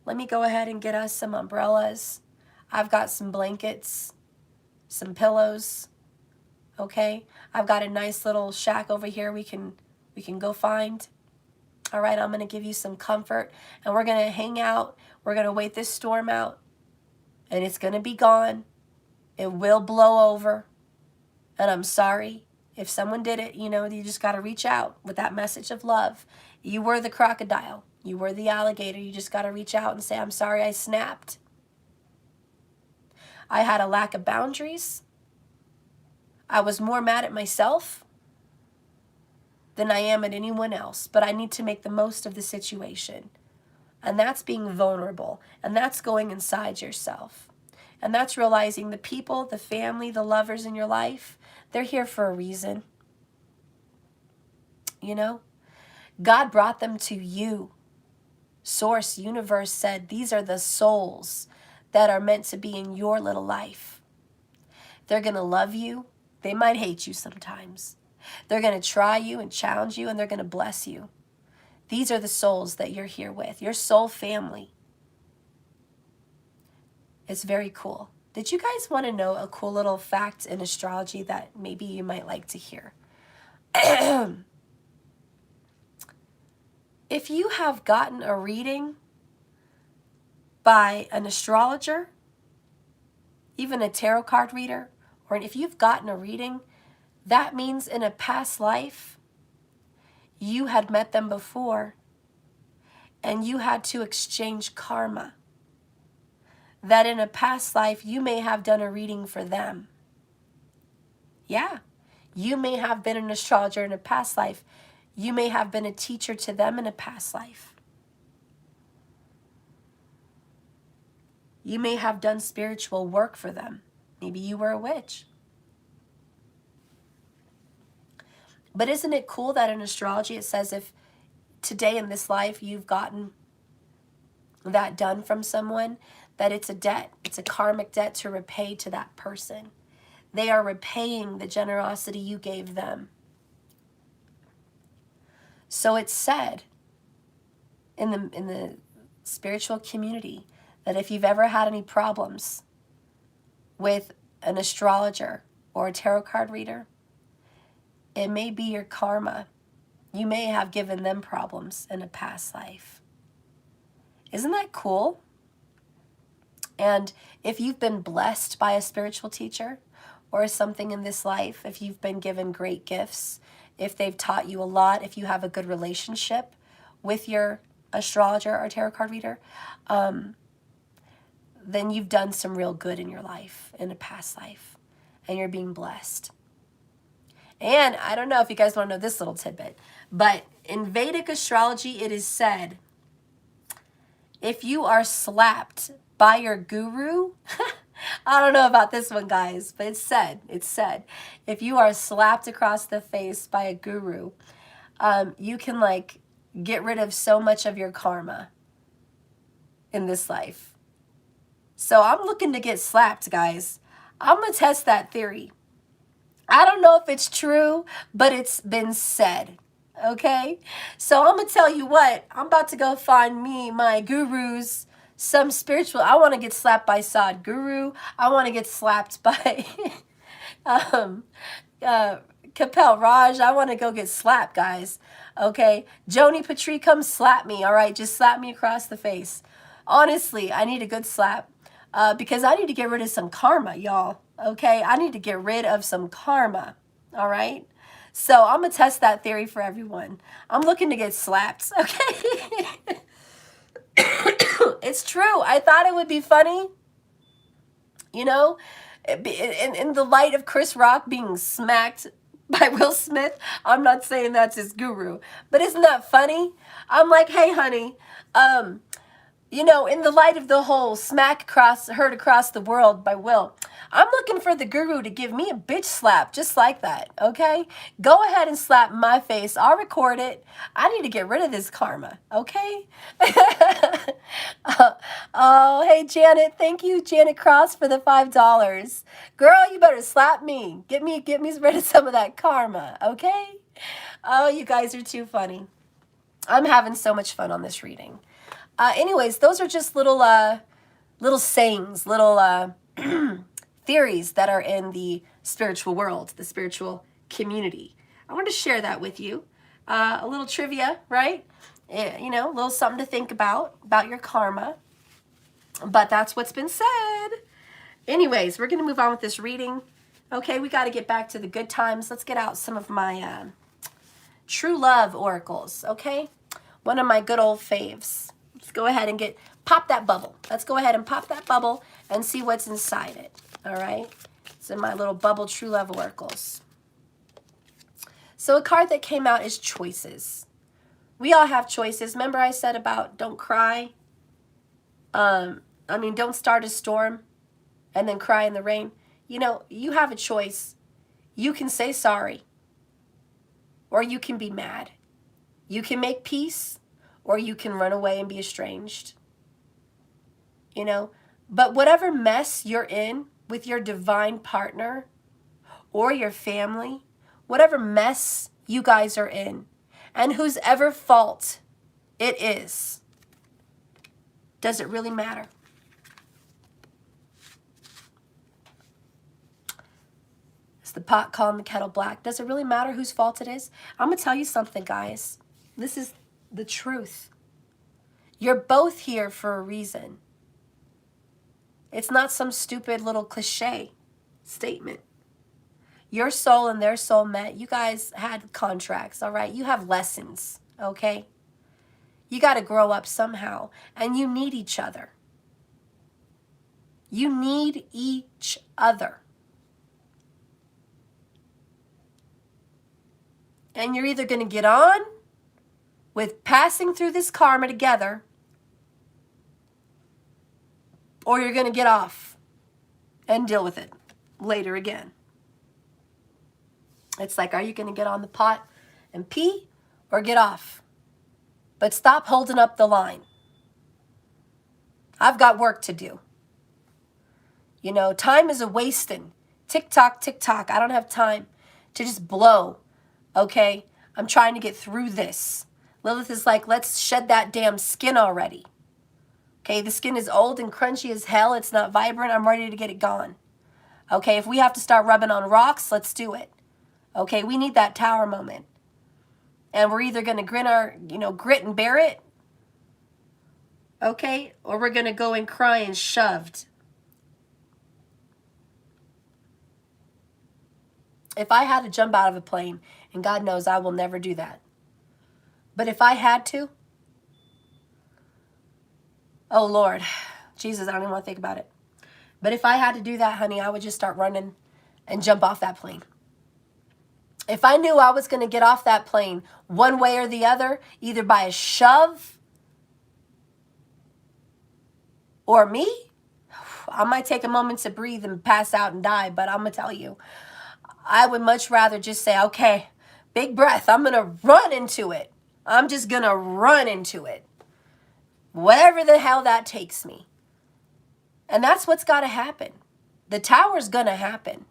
Let me go ahead and get us some umbrellas. I've got some blankets, some pillows, okay? I've got a nice little shack over here we can go find. All right, I'm going to give you some comfort, and we're going to hang out. We're going to wait this storm out, and it's going to be gone. It will blow over, and I'm sorry. If someone did it, you know, you just got to reach out with that message of love. You were the crocodile. You were the alligator. You just got to reach out and say, I'm sorry I snapped. I had a lack of boundaries. I was more mad at myself than I am at anyone else, but I need to make the most of the situation. And that's being vulnerable, and that's going inside yourself. And that's realizing the people, the family, the lovers in your life, they're here for a reason. You know? God brought them to you. Source, universe said, these are the souls that are meant to be in your little life. They're going to love you. They might hate you sometimes. They're going to try you and challenge you, and they're going to bless you. These are the souls that you're here with, your soul family. It's very cool. Did you guys want to know a cool little fact in astrology that maybe you might like to hear? If you have gotten a reading by an astrologer, even a tarot card reader, or if you've gotten a reading, that means in a past life, you had met them before, and you had to exchange karma. That in a past life, you may have done a reading for them. Yeah, you may have been an astrologer in a past life. You may have been a teacher to them in a past life. You may have done spiritual work for them. Maybe you were a witch. But isn't it cool that in astrology it says if today in this life you've gotten that done from someone, that it's a debt, it's a karmic debt to repay to that person. They are repaying the generosity you gave them. So it's said in the spiritual community that if you've ever had any problems with an astrologer or a tarot card reader, it may be your karma. You may have given them problems in a past life. Isn't that cool? And if you've been blessed by a spiritual teacher or something in this life, if you've been given great gifts, if they've taught you a lot, if you have a good relationship with your astrologer or tarot card reader, then you've done some real good in your life, in a past life, and you're being blessed. And I don't know if you guys want to know this little tidbit, but in Vedic astrology, it is said, if you are slapped by your guru, I don't know about this one, guys, but it's said, if you are slapped across the face by a guru, you can like get rid of so much of your karma in this life. So I'm looking to get slapped, guys. I'm going to test that theory. I don't know if it's true, but it's been said, okay? So I'm going to tell you what, I'm about to go find me, my gurus, some spiritual, I want to get slapped by Sadhguru. I want to get slapped by Kapel Raj. I want to go get slapped, guys, okay? Joni Patri, come slap me, all right? Just slap me across the face. Honestly, I need a good slap because I need to get rid of some karma, y'all. Okay, I need to get rid of some karma, all right? So I'm going to test that theory for everyone. I'm looking to get slapped, okay? It's true. I thought it would be funny, you know, in the light of Chris Rock being smacked by Will Smith. I'm not saying that's his guru, but isn't that funny? I'm like, hey, honey, You know, in the light of the whole smack heard across the world by Will, I'm looking for the guru to give me a bitch slap just like that, okay? Go ahead and slap my face. I'll record it. I need to get rid of this karma, okay? Oh, hey, Janet. Thank you, Janet Cross, for the $5. Girl, you better slap me. Get me rid of some of that karma, okay? Oh, you guys are too funny. I'm having so much fun on this reading. Anyways, those are just little sayings, little theories that are in the spiritual world, the spiritual community. I want to share that with you. A little trivia, right? You know, a little something to think about your karma. But that's what's been said. Anyways, we're going to move on with this reading. Okay, we got to get back to the good times. Let's get out some of my true love oracles, okay? One of my good old faves. Let's go ahead and pop that bubble. Let's go ahead and pop that bubble and see what's inside it. All right. It's in my little bubble true love oracles. So a card that came out is choices. We all have choices. Remember I said about don't cry? Don't start a storm and then cry in the rain. You know, you have a choice. You can say sorry or you can be mad. You can make peace or you can run away and be estranged. You know, but whatever mess you're in with your divine partner or your family, whatever mess you guys are in, and whose ever fault it is, does it really matter? Is the pot calling the kettle black? Does it really matter whose fault it is? I'm going to tell you something, guys. This is the truth. You're both here for a reason. It's not some stupid little cliche statement. Your soul and their soul met. You guys had contracts, all right? You have lessons, okay? You got to grow up somehow, and you need each other. You need each other. And you're either going to get on with passing through this karma together, or you're going to get off and deal with it later again. It's like, are you going to get on the pot and pee or get off? But stop holding up the line. I've got work to do. You know, time is a wasting. Tick tock, tick tock. I don't have time to just blow. Okay? I'm trying to get through this. Lilith is like, let's shed that damn skin already. Okay, the skin is old and crunchy as hell. It's not vibrant. I'm ready to get it gone. Okay, if we have to start rubbing on rocks, let's do it. Okay, we need that tower moment. And we're either going to grit and bear it. Okay, or we're going to go and cry and shoved. If I had to jump out of a plane, and God knows I will never do that. But if I had to, oh Lord, Jesus, I don't even want to think about it. But if I had to do that, honey, I would just start running and jump off that plane. If I knew I was going to get off that plane one way or the other, either by a shove or me, I might take a moment to breathe and pass out and die, but I'm going to tell you, I would much rather just say, okay, big breath, I'm going to run into it. I'm just going to run into it. Whatever the hell that takes me. And that's what's got to happen. The tower's going to happen.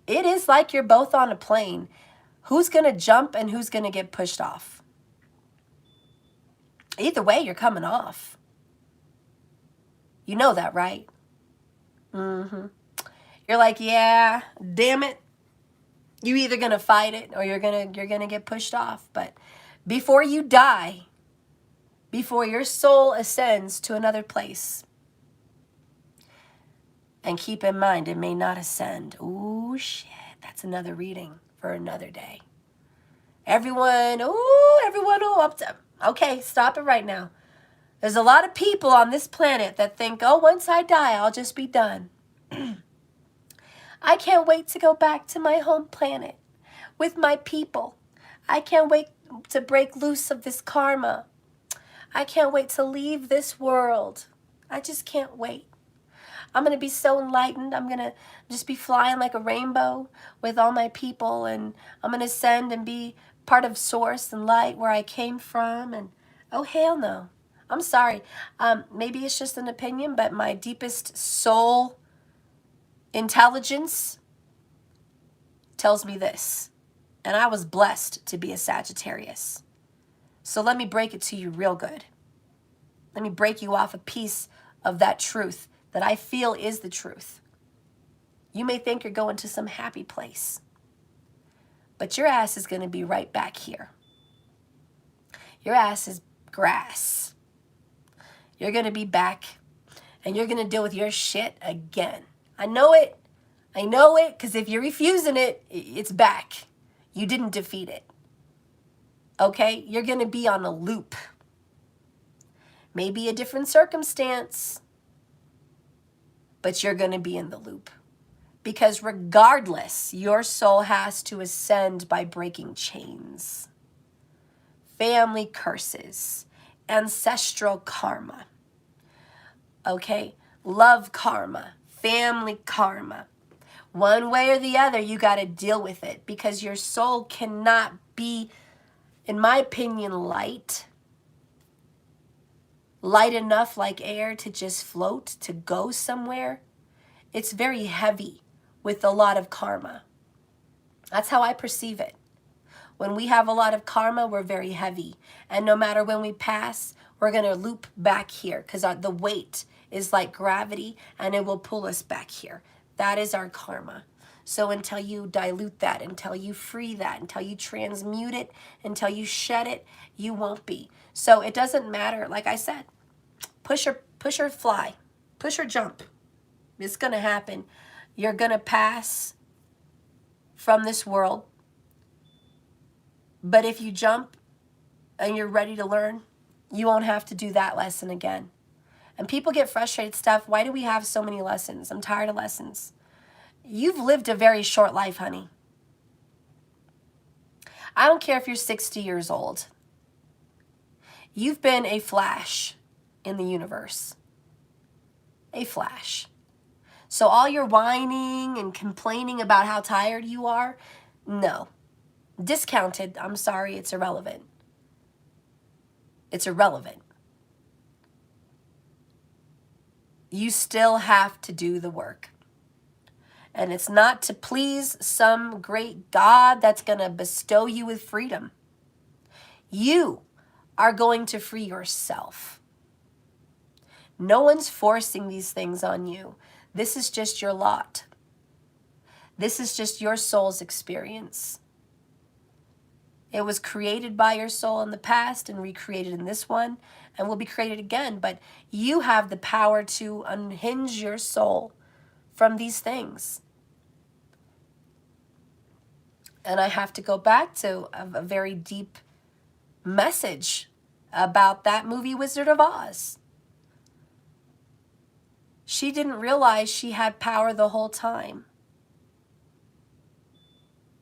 It is like you're both on a plane. Who's going to jump and who's going to get pushed off? Either way, you're coming off. You know that, right? Mm-hmm. You're like, yeah, damn it. You're either going to fight it or you're going to get pushed off. But before you die, before your soul ascends to another place, and keep in mind, it may not ascend. Ooh, shit. That's another reading for another day. Everyone, okay, stop it right now. There's a lot of people on this planet that think, oh, once I die, I'll just be done. I can't wait to go back to my home planet with my people. I can't wait to break loose of this karma. I can't wait to leave this world. I just can't wait. I'm going to be so enlightened. I'm going to just be flying like a rainbow with all my people, and I'm going to ascend and be part of source and light where I came from. And oh, hell no. I'm sorry. Maybe it's just an opinion, but my deepest soul intelligence tells me this. And I was blessed to be a Sagittarius. So let me break it to you real good. Let me break you off a piece of that truth that I feel is the truth. You may think you're going to some happy place, but your ass is going to be right back here. Your ass is grass. You're going to be back, and you're going to deal with your shit again. I know it. I know it, because if you're refusing it, it's back. You didn't defeat it. Okay? You're going to be on a loop. Maybe a different circumstance, but you're going to be in the loop. Because regardless, your soul has to ascend by breaking chains, family curses, ancestral karma, okay? Love karma, family karma. One way or the other, you got to deal with it, because your soul cannot be, in my opinion, light enough like air to just float, to go somewhere. It's very heavy with a lot of karma. That's how I perceive it. When we have a lot of karma, we're very heavy. And no matter when we pass, we're going to loop back here, because the weight is like gravity, and it will pull us back here. That is our karma. So until you dilute that, until you free that, until you transmute it, until you shed it, you won't be. So it doesn't matter. Like I said, push or fly, push or jump. It's going to happen. You're going to pass from this world. But if you jump and you're ready to learn, you won't have to do that lesson again. And people get frustrated, Steph, why do we have so many lessons? I'm tired of lessons. You've lived a very short life, honey. I don't care if you're 60 years old. You've been a flash in the universe. A flash. So all your whining and complaining about how tired you are, no. Discounted, I'm sorry, it's irrelevant. It's irrelevant. You still have to do the work. And it's not to please some great God that's going to bestow you with freedom. You are going to free yourself. No one's forcing these things on you. This is just your lot. This is just your soul's experience. It was created by your soul in the past and recreated in this one, and will be created again. But you have the power to unhinge your soul from these things. And I have to go back to a very deep message about that movie Wizard of Oz. She didn't realize she had power the whole time.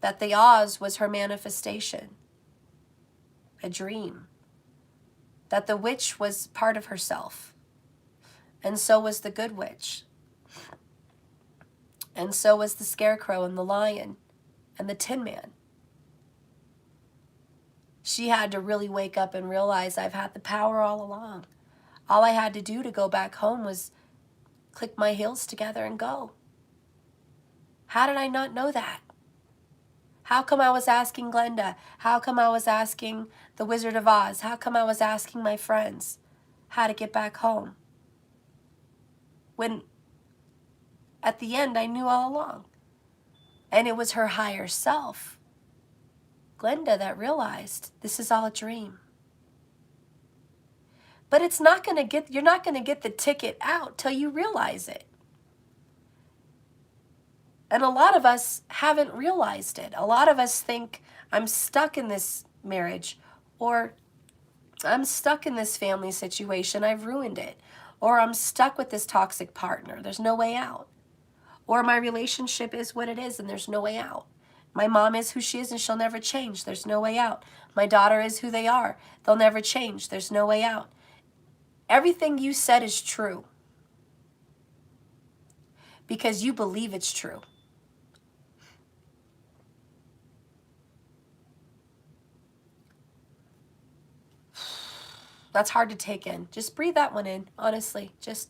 That the Oz was her manifestation. A dream. That the witch was part of herself. And so was the good witch. And so was the scarecrow and the lion and the Tin Man. She had to really wake up and realize I've had the power all along. All I had to do to go back home was click my heels together and go. How did I not know that? How come I was asking Glenda? How come I was asking the Wizard of Oz? How come I was asking my friends how to get back home? When at the end I knew all along. And it was her higher self, Glenda, that realized this is all a dream. But it's not going to get, you're not going to get the ticket out till you realize it. And a lot of us haven't realized it. A lot of us think, I'm stuck in this marriage, or I'm stuck in this family situation, I've ruined it. Or I'm stuck with this toxic partner, there's no way out. Or my relationship is what it is and there's no way out. My mom is who she is and she'll never change, there's no way out. My daughter is who they are, they'll never change, there's no way out. Everything you said is true because you believe it's true. That's hard to take in. Just breathe that one in, honestly. Just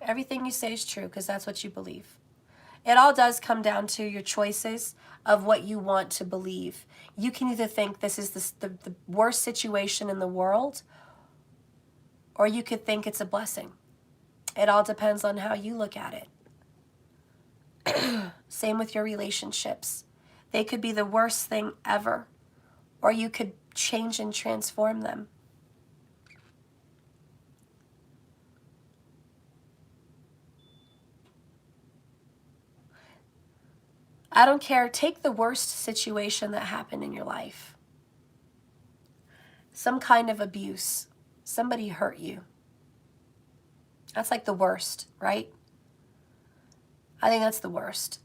everything you say is true because that's what you believe. It all does come down to your choices of what you want to believe. You can either think this is the worst situation in the world, or you could think it's a blessing. It all depends on how you look at it. Same with your relationships. They could be the worst thing ever, or you could change and transform them. I don't care. Take the worst situation that happened in your life. Some kind of abuse. Somebody hurt you. That's like the worst, right? I think that's the worst.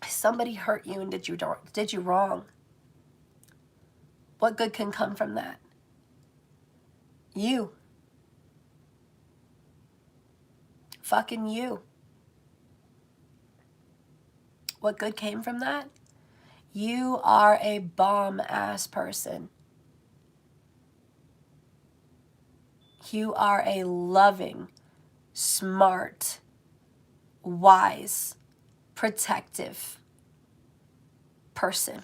Somebody hurt you and did you wrong. What good can come from that? You. Fucking you. What good came from that? You are a bomb-ass person. You are a loving, smart, wise, protective person.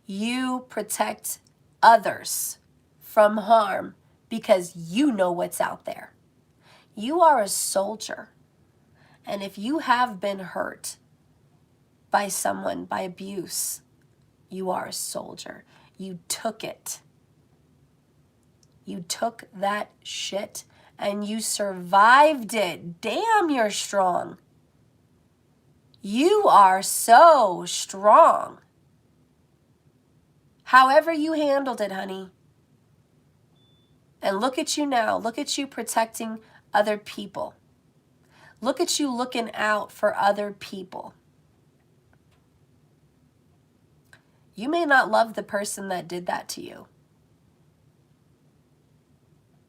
You protect others from harm because you know what's out there. You are a soldier. And if you have been hurt by someone, by abuse, you are a soldier. You took it. You took that shit and you survived it. Damn, you're strong. You are so strong. However you handled it, honey. And look at you now. Look at you protecting other people. Look at you looking out for other people. You may not love the person that did that to you,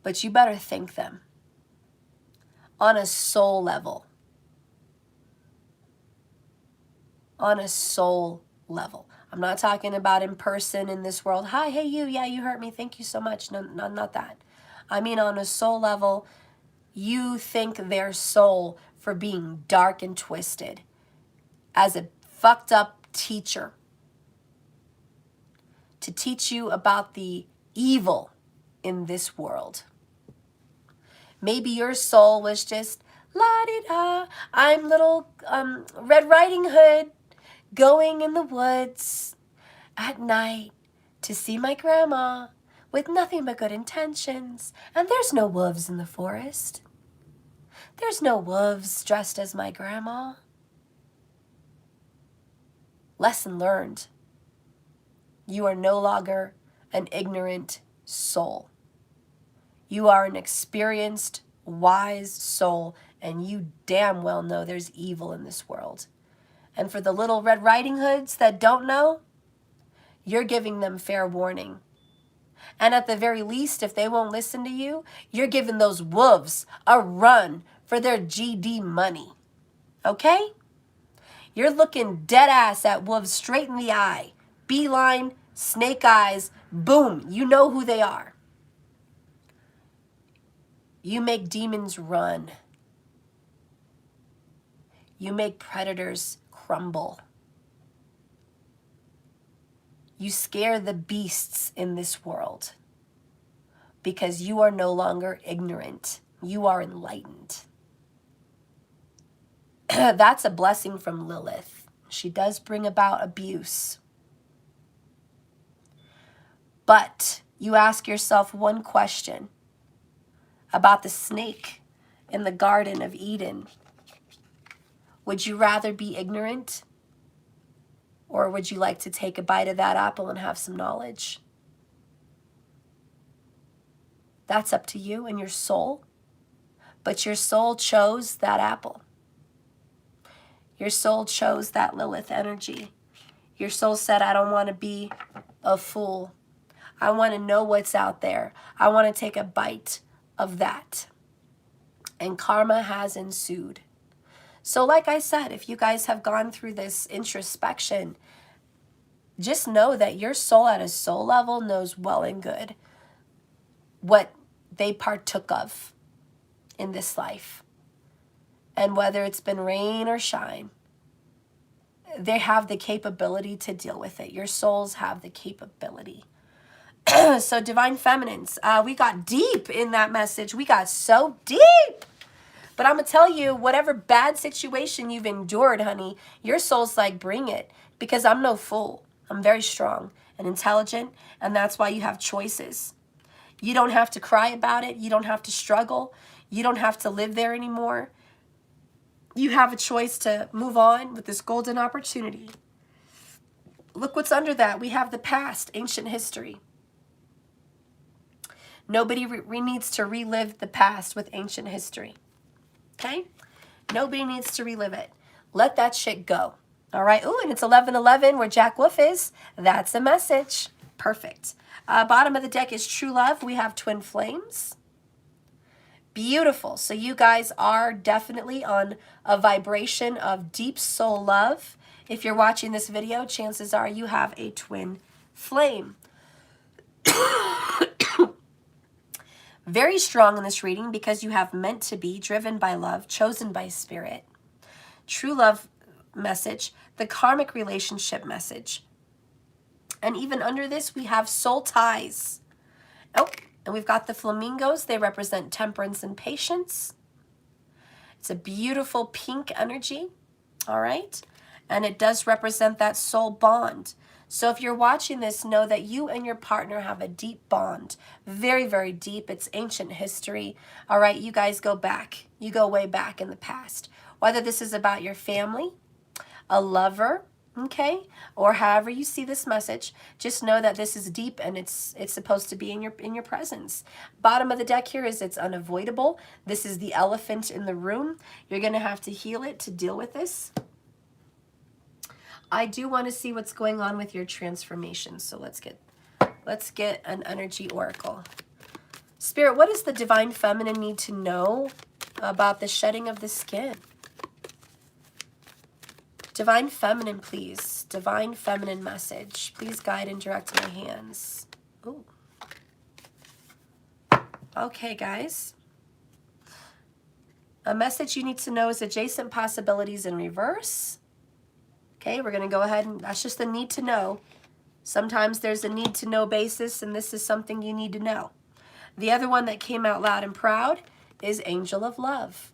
but you better thank them on a soul level. On a soul level. I'm not talking about in person in this world. Hi, hey you, yeah, you hurt me. Thank you so much. No, not that. I mean on a soul level, you thank their soul for being dark and twisted as a fucked up teacher to teach you about the evil in this world. Maybe your soul was just la-di-da. I'm little Red Riding Hood going in the woods at night to see my grandma with nothing but good intentions. And there's no wolves in the forest. There's no wolves dressed as my grandma. Lesson learned. You are no longer an ignorant soul. You are an experienced, wise soul, and you damn well know there's evil in this world. And for the little Red Riding Hoods that don't know, you're giving them fair warning. And at the very least, if they won't listen to you, you're giving those wolves a run for their GD money. Okay? You're looking dead ass at wolves straight in the eye. Beeline, snake eyes, boom, you know who they are. You make demons run. You make predators crumble. You scare the beasts in this world because you are no longer ignorant. You are enlightened. That's a blessing from Lilith. She does bring about abuse. But you ask yourself one question about the snake in the Garden of Eden. Would you rather be ignorant, or would you like to take a bite of that apple and have some knowledge? That's up to you and your soul. But your soul chose that apple. Your soul chose that Lilith energy. Your soul said, I don't want to be a fool. I want to know what's out there. I want to take a bite of that. And karma has ensued. So like I said, if you guys have gone through this introspection, just know that your soul at a soul level knows well and good what they partook of in this life. And whether it's been rain or shine, they have the capability to deal with it. Your souls have the capability. So divine feminines, we got deep in that message. We got so deep. But I'm going to tell you, whatever bad situation you've endured, honey, your soul's like, bring it. Because I'm no fool. I'm very strong and intelligent. And that's why you have choices. You don't have to cry about it. You don't have to struggle. You don't have to live there anymore. You have a choice to move on with this golden opportunity. Look what's under that. We have the past, ancient history. Nobody needs to relive the past with ancient history. Okay? Nobody needs to relive it. Let that shit go. All right? Ooh, and it's 11:11 where Jack Wolf is. That's a message. Perfect. Bottom of the deck is true love. We have twin flames. Beautiful. So you guys are definitely on a vibration of deep soul love. If you're watching this video, chances are you have a twin flame. Very strong in this reading because you have meant to be, driven by love, chosen by spirit. True love message, the karmic relationship message. And even under this, we have soul ties. Oh, and we've got the flamingos. They represent temperance and patience. It's a beautiful pink energy, all right? And it does represent that soul bond. So if you're watching this, know that you and your partner have a deep bond. Very, very deep. It's ancient history. All right, you guys go back. You go way back in the past. Whether this is about your family, a lover, okay, or however you see this message, just know that this is deep and it's supposed to be in your presence. Bottom of the deck here is it's unavoidable. This is the elephant in the room. You're going to have to heal it to deal with this. I do want to see what's going on with your transformation. So let's get an energy oracle. Spirit, what does the divine feminine need to know about the shedding of the skin? Divine feminine, please. Divine feminine message. Please guide and direct my hands. Ooh. Okay, guys. A message you need to know is adjacent possibilities in reverse. Okay, we're going to go ahead and that's just a need to know. Sometimes there's a need to know basis, and this is something you need to know. The other one that came out loud and proud is Angel of Love.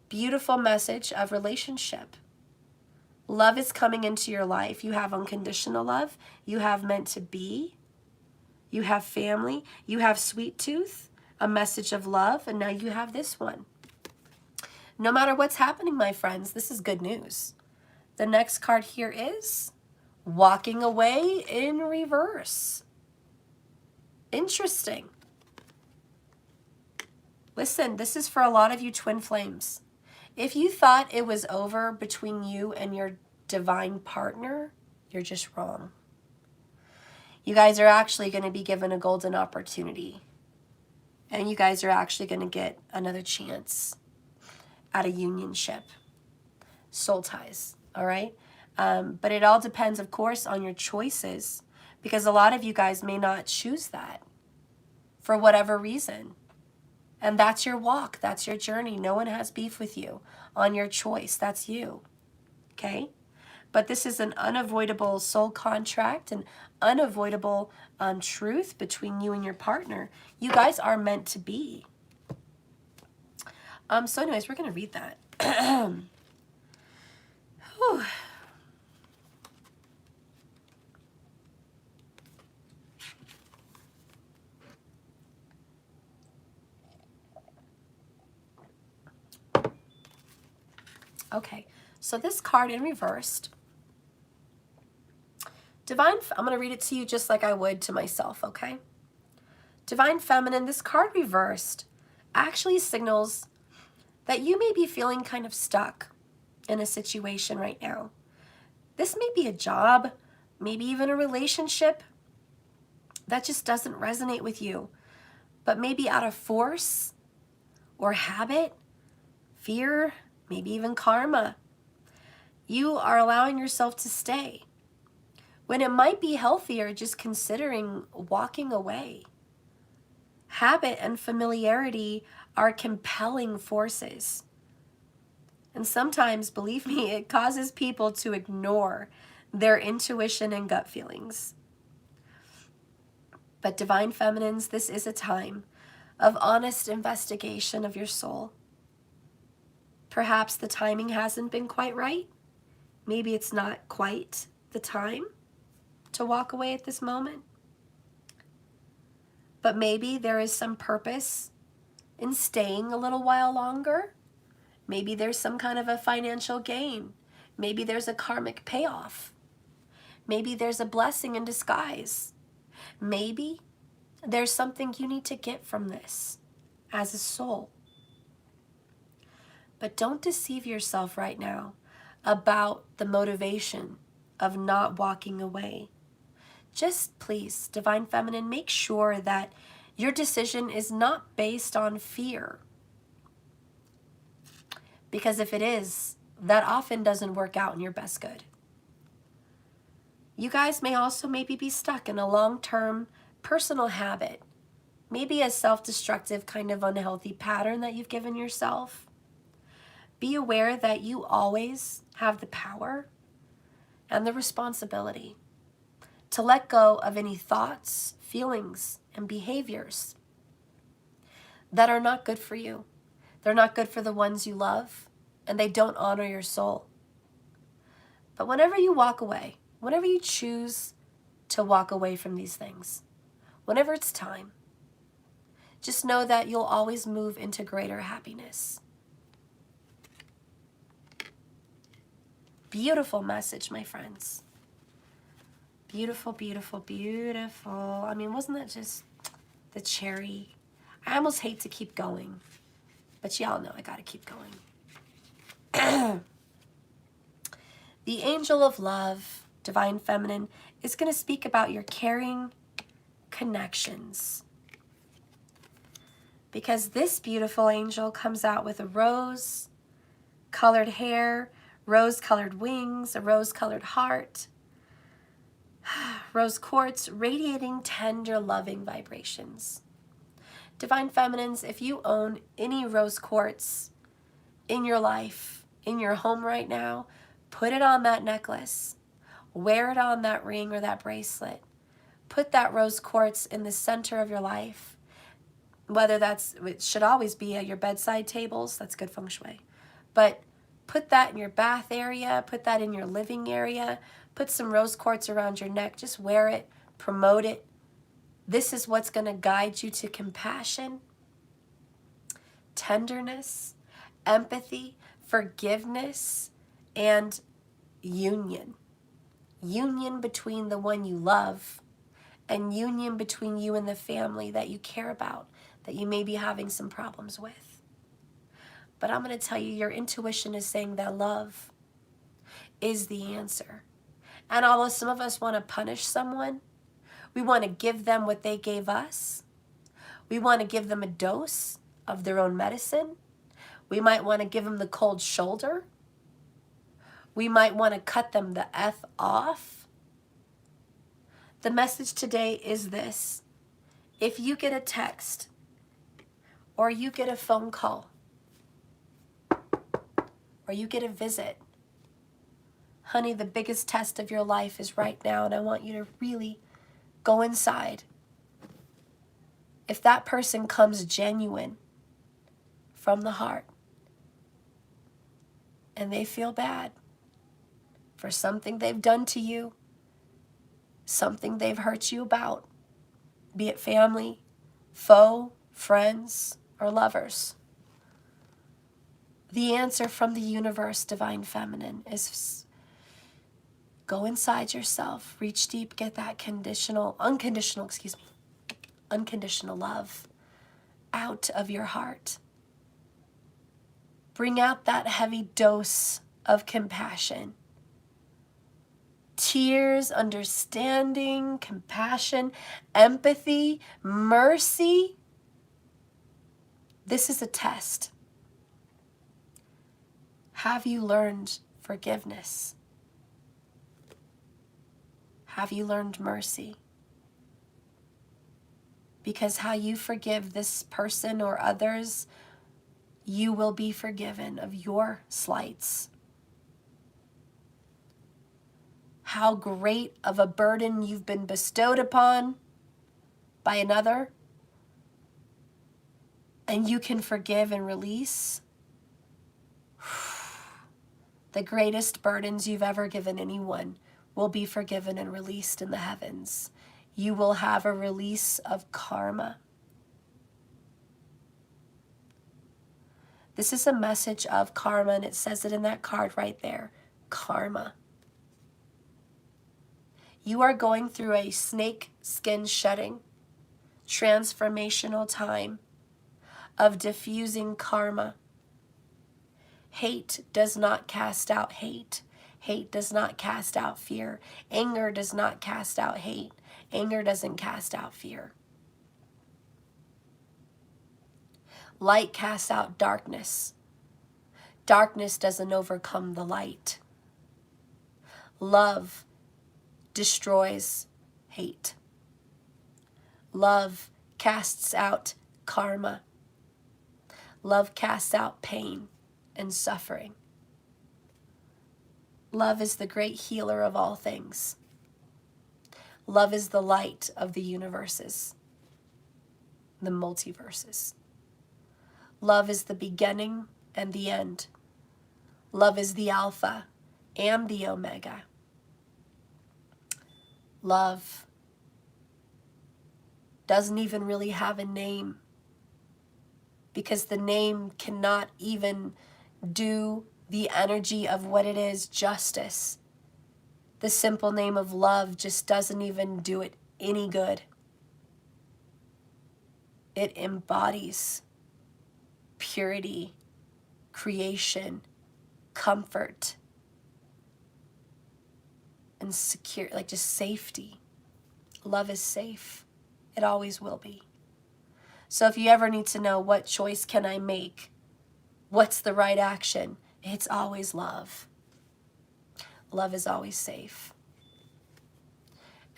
Beautiful message of relationship. Love is coming into your life. You have unconditional love. You have meant to be. You have family. You have sweet tooth, a message of love, and now you have this one. No matter what's happening, my friends, this is good news. The next card here is walking away in reverse. Interesting. Listen, this is for a lot of you twin flames. If you thought it was over between you and your divine partner, you're just wrong. You guys are actually going to be given a golden opportunity. And you guys are actually going to get another chance at a unionship. Soul ties, all right? But it all depends, of course, on your choices, because a lot of you guys may not choose that for whatever reason. And that's your walk. That's your journey. No one has beef with you on your choice. That's you, okay? But this is an unavoidable soul contract, an unavoidable truth between you and your partner. You guys are meant to be. So anyways, we're going to read that. Whew. Okay, so this card in reversed. I'm going to read it to you just like I would to myself, okay? Divine Feminine, this card reversed actually signals that you may be feeling kind of stuck in a situation right now. This may be a job, maybe even a relationship that just doesn't resonate with you, but maybe out of force or habit, fear, maybe even karma, you are allowing yourself to stay when it might be healthier just considering walking away. Habit and familiarity are compelling forces. And sometimes, believe me, it causes people to ignore their intuition and gut feelings. But Divine Feminines, this is a time of honest investigation of your soul. Perhaps the timing hasn't been quite right. Maybe it's not quite the time to walk away at this moment. But maybe there is some purpose in staying a little while longer. Maybe there's some kind of a financial gain. Maybe there's a karmic payoff. Maybe there's a blessing in disguise. Maybe there's something you need to get from this as a soul. But don't deceive yourself right now about the motivation of not walking away. Just please, Divine Feminine, make sure that your decision is not based on fear. Because if it is, that often doesn't work out in your best good. You guys may also maybe be stuck in a long-term personal habit, maybe a self-destructive kind of unhealthy pattern that you've given yourself. Be aware that you always have the power and the responsibility to let go of any thoughts, feelings, and behaviors that are not good for you. They're not good for the ones you love, and they don't honor your soul. But whenever you walk away, whenever you choose to walk away from these things, whenever it's time, just know that you'll always move into greater happiness. Beautiful message, my friends. Beautiful, beautiful, beautiful. I mean, wasn't that just the cherry? I almost hate to keep going, but y'all know I gotta keep going. The Angel of Love, Divine Feminine, is going to speak about your caring connections. Because this beautiful angel comes out with a rose-colored hair, rose-colored wings, a rose-colored heart, rose quartz, radiating tender, loving vibrations. Divine Feminines, if you own any rose quartz in your life, in your home right now, put it on that necklace. Wear it on that ring or that bracelet. Put that rose quartz in the center of your life. Whether it should always be at your bedside tables, that's good feng shui. But put that in your bath area, put that in your living area, put some rose quartz around your neck, just wear it, promote it. This is what's going to guide you to compassion, tenderness, empathy, forgiveness, and union. Union between the one you love and union between you and the family that you care about, that you may be having some problems with. But I'm going to tell you, your intuition is saying that love is the answer. And although some of us want to punish someone, we want to give them what they gave us. We want to give them a dose of their own medicine. We might want to give them the cold shoulder. We might want to cut them the F off. The message today is this. If you get a text or you get a phone call or you get a visit, honey, the biggest test of your life is right now, and I want you to really go inside. If that person comes genuine from the heart and they feel bad for something they've done to you, something they've hurt you about, be it family, foe, friends, or lovers, the answer from the universe, Divine Feminine, is go inside yourself, reach deep, get that unconditional love out of your heart. Bring out that heavy dose of compassion. tears, understanding, compassion, empathy, mercy. This is a test. Have you learned forgiveness? Have you learned mercy? Because how you forgive this person or others, you will be forgiven of your slights. How great of a burden you've been bestowed upon by another, and you can forgive and release. The greatest burdens you've ever given anyone will be forgiven and released in the heavens. You will have a release of karma. This is a message of karma, and it says it in that card right there. Karma. You are going through a snake skin shedding, transformational time of diffusing karma. Hate does not cast out hate. Hate does not cast out fear. Anger does not cast out hate. Anger doesn't cast out fear. Light casts out darkness. Darkness doesn't overcome the light. Love destroys hate. Love casts out karma. Love casts out pain and suffering. Love is the great healer of all things. Love is the light of the universes, the multiverses. Love is the beginning and the end. Love is the Alpha and the Omega. Love doesn't even really have a name, because the name cannot even do the energy of what it is justice. The simple name of love just doesn't even do it any good. It embodies purity, creation, comfort, and secure, like just safety. Love is safe. It always will be. So if you ever need to know what choice can I make, what's the right action, it's always love. Love is always safe.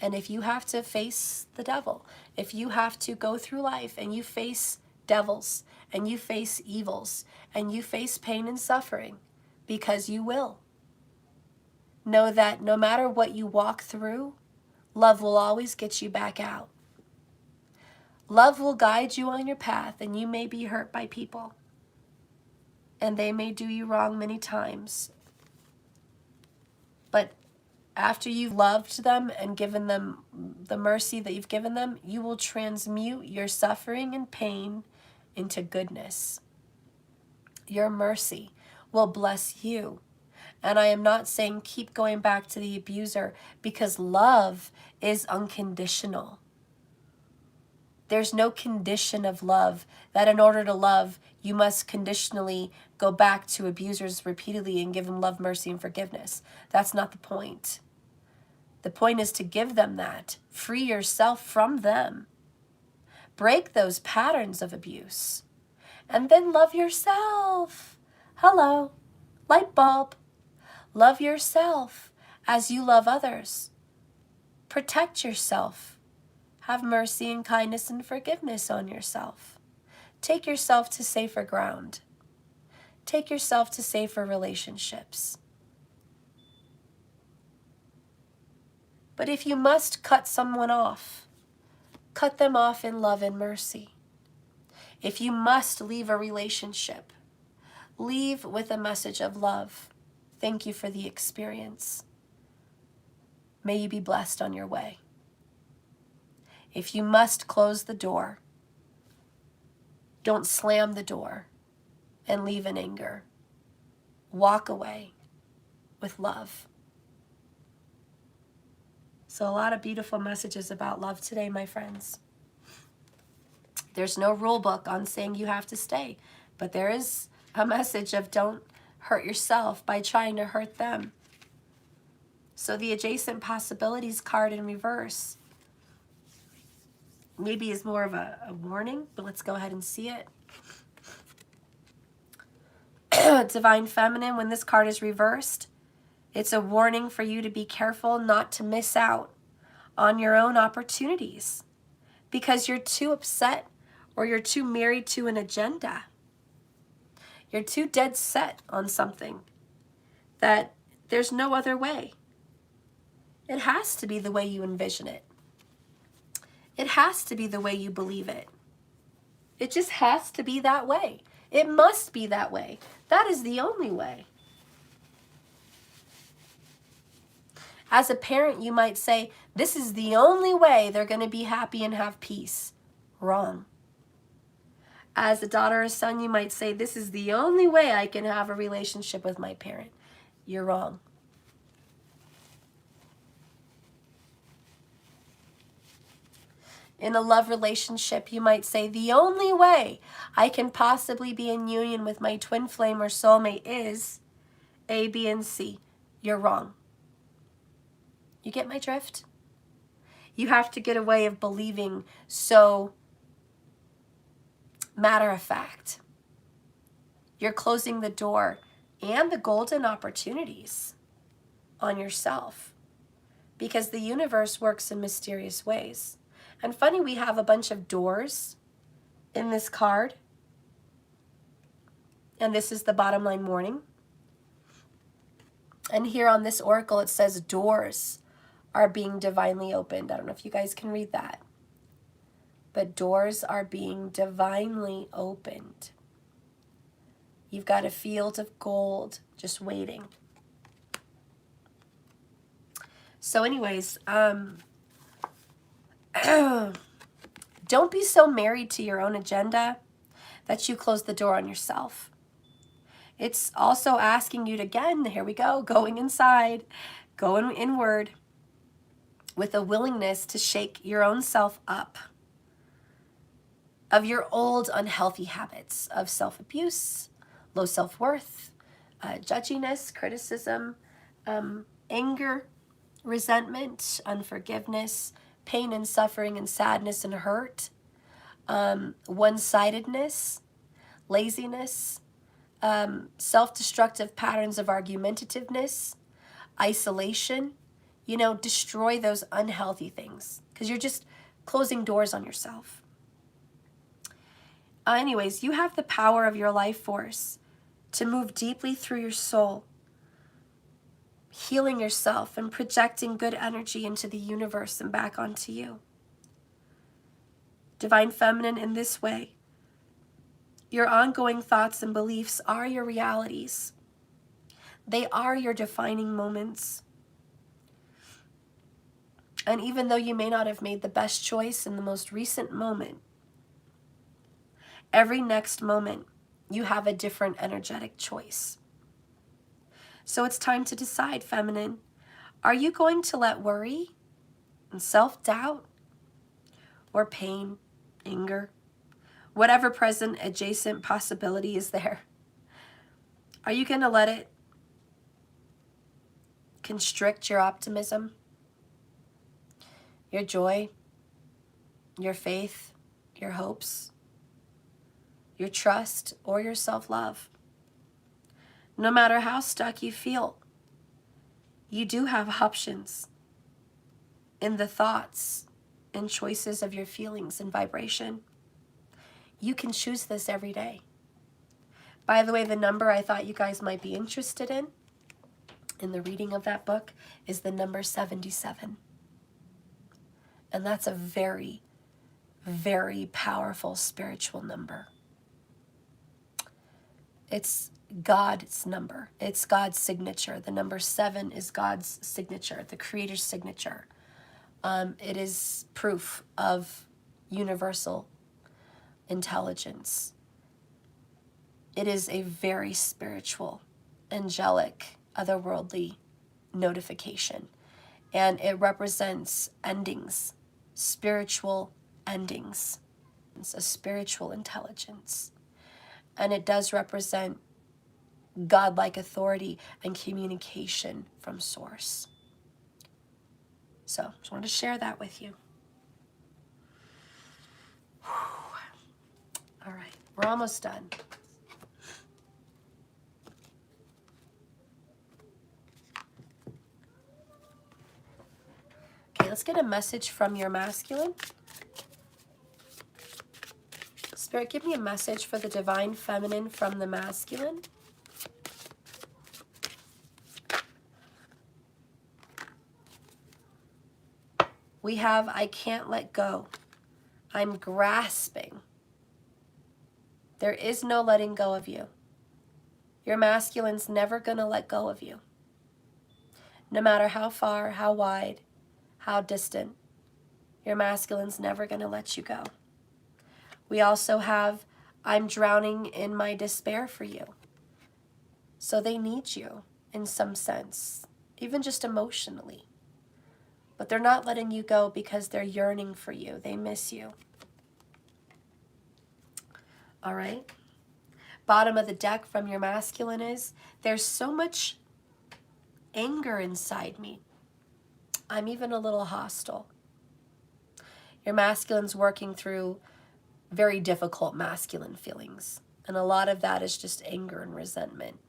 And if you have to face the devil, if you have to go through life and you face devils and you face evils and you face pain and suffering, because you will, know that no matter what you walk through, love will always get you back out. Love will guide you on your path, and you may be hurt by people, and they may do you wrong many times. But after you've loved them and given them the mercy that you've given them, you will transmute your suffering and pain into goodness. Your mercy will bless you. And I am not saying keep going back to the abuser, because love is unconditional. There's no condition of love that in order to love, you must conditionally go back to abusers repeatedly and give them love, mercy, and forgiveness. That's not the point. The point is to give them that. Free yourself from them. Break those patterns of abuse. And then love yourself. Hello. Light bulb. Love yourself as you love others. Protect yourself. Have mercy and kindness and forgiveness on yourself. Take yourself to safer ground. Take yourself to safer relationships. But if you must cut someone off, cut them off in love and mercy. If you must leave a relationship, leave with a message of love. Thank you for the experience. May you be blessed on your way. If you must close the door, don't slam the door and leave in anger. Walk away with love. So a lot of beautiful messages about love today, my friends. There's no rule book on saying you have to stay, but there is a message of don't hurt yourself by trying to hurt them. So the adjacent possibilities card in reverse maybe is more of a warning, but let's go ahead and see it. Divine Feminine, when this card is reversed, it's a warning for you to be careful not to miss out on your own opportunities because you're too upset or you're too married to an agenda. You're too dead set on something that there's no other way. It has to be the way you envision it. It has to be the way you believe it. It just has to be that way. It must be that way. That is the only way. As a parent, you might say, this is the only way they're going to be happy and have peace. Wrong. As a daughter or son, you might say, this is the only way I can have a relationship with my parent. You're wrong. In a love relationship, you might say, the only way I can possibly be in union with my twin flame or soulmate is A, B, and C. You're wrong. You get my drift? You have to get away of believing so matter of fact. You're closing the door and the golden opportunities on yourself because the universe works in mysterious ways. And funny, we have a bunch of doors in this card. And this is the bottom line warning. And here on this oracle, it says doors are being divinely opened. I don't know if you guys can read that. But doors are being divinely opened. You've got a field of gold just waiting. So anyways, don't be so married to your own agenda that you close the door on yourself. It's also asking you to, again, here we go, going inside, going inward with a willingness to shake your own self up of your old unhealthy habits of self-abuse, low self-worth, judginess, criticism, anger, resentment, unforgiveness, pain and suffering and sadness and hurt, one-sidedness, laziness, self-destructive patterns of argumentativeness, isolation. You know, destroy those unhealthy things because you're just closing doors on yourself. Anyways, you have the power of your life force to move deeply through your soul, healing yourself and projecting good energy into the universe and back onto you. Divine Feminine, in this way, your ongoing thoughts and beliefs are your realities. They are your defining moments. And even though you may not have made the best choice in the most recent moment, every next moment you have a different energetic choice. So it's time to decide, Feminine. Are you going to let worry and self-doubt or pain, anger, whatever present adjacent possibility is there, are you going to let it constrict your optimism, your joy, your faith, your hopes, your trust, or your self-love? No matter how stuck you feel, you do have options in the thoughts and choices of your feelings and vibration. You can choose this every day. By the way, the number I thought you guys might be interested in the reading of that book is the number 77. And that's a very, very powerful spiritual number. It's God's number. It's God's signature. The number 7 is God's signature, the Creator's signature. It is proof of universal intelligence. It is a very spiritual, angelic, otherworldly notification. And it represents endings, spiritual endings. It's a spiritual intelligence. And it does represent godlike authority and communication from source. So just wanted to share that with you. All right, we're almost done. Okay, let's get a message from your masculine. Spirit, give me a message for the divine feminine from the masculine. We have, I can't let go. I'm grasping. There is no letting go of you. Your masculine's never going to let go of you. No matter how far, how wide, how distant, your masculine's never going to let you go. We also have, I'm drowning in my despair for you. So they need you in some sense, even just emotionally. But they're not letting you go because they're yearning for you. They miss you. All right? Bottom of the deck from your masculine is, there's so much anger inside me. I'm even a little hostile. Your masculine's working through very difficult masculine feelings. And a lot of that is just anger and resentment.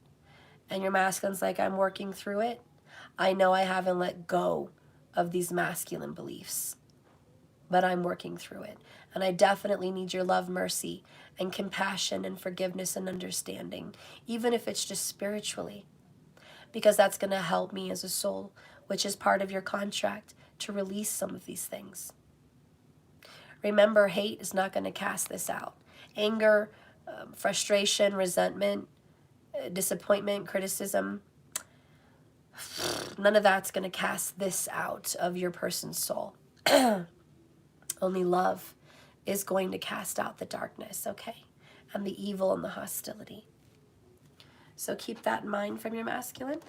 And your masculine's like, I'm working through it. I know I haven't let go of these masculine beliefs, but I'm working through it. And I definitely need your love, mercy, and compassion and forgiveness and understanding, even if it's just spiritually, because that's going to help me as a soul, which is part of your contract, to release some of these things. Remember, hate is not going to cast this out. Anger, frustration, resentment, disappointment, criticism, none of that's going to cast this out of your person's soul. Only love is going to cast out the darkness, okay? And the evil and the hostility. So keep that in mind from your masculine.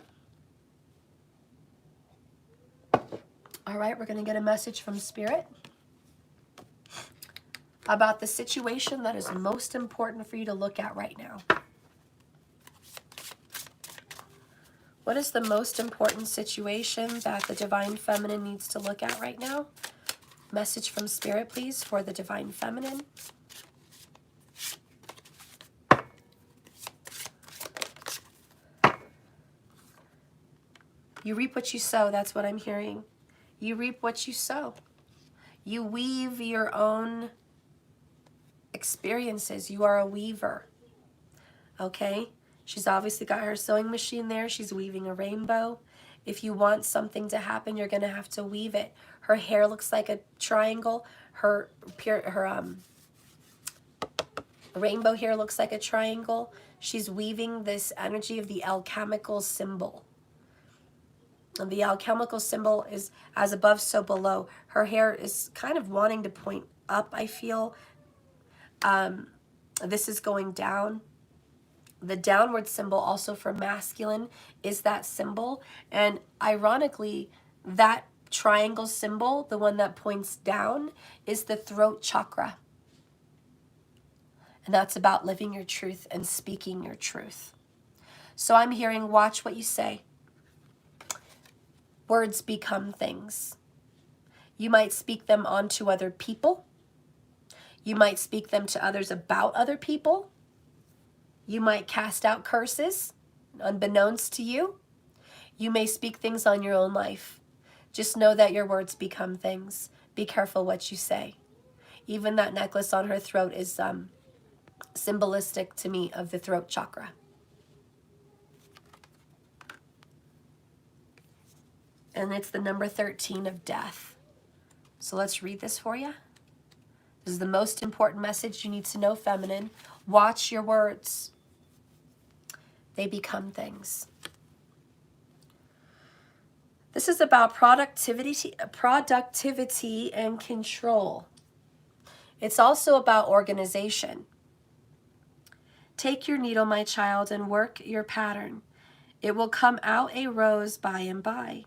All right, we're going to get a message from Spirit about the situation that is most important for you to look at right now. What is the most important situation that the Divine Feminine needs to look at right now? Message from Spirit, please, for the Divine Feminine. You reap what you sow, that's what I'm hearing. You reap what you sow. You weave your own experiences. You are a weaver, okay? She's obviously got her sewing machine there. She's weaving a rainbow. If you want something to happen, you're going to have to weave it. Her hair looks like a triangle. Her rainbow hair looks like a triangle. She's weaving this energy of the alchemical symbol. And the alchemical symbol is as above, so below. Her hair is kind of wanting to point up, I feel. This is going down. The downward symbol also for masculine is that symbol. And ironically, that triangle symbol, the one that points down, is the throat chakra. And that's about living your truth and speaking your truth. So I'm hearing, watch what you say. Words become things. You might speak them onto other people. You might speak them to others about other people. You might cast out curses, unbeknownst to you. You may speak things on your own life. Just know that your words become things. Be careful what you say. Even that necklace on her throat is symbolistic to me of the throat chakra. And it's the number 13 of death. So let's read this for you. This is the most important message you need to know, feminine. Watch your words. They become things. This is about productivity and control. It's also about organization. Take your needle, my child, and work your pattern. It will come out a rose by and by.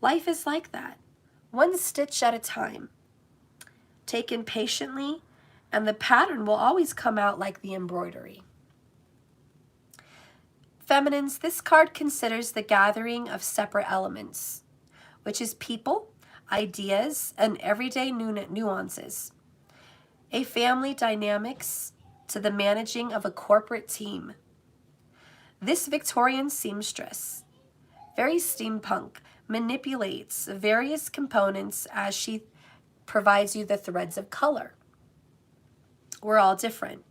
Life is like that, one stitch at a time. Taken patiently, and the pattern will always come out like the embroidery. Feminines, this card considers the gathering of separate elements, which is people, ideas, and everyday nuances. A family dynamics to the managing of a corporate team. This Victorian seamstress, very steampunk, manipulates various components as she provides you the threads of color. We're all different.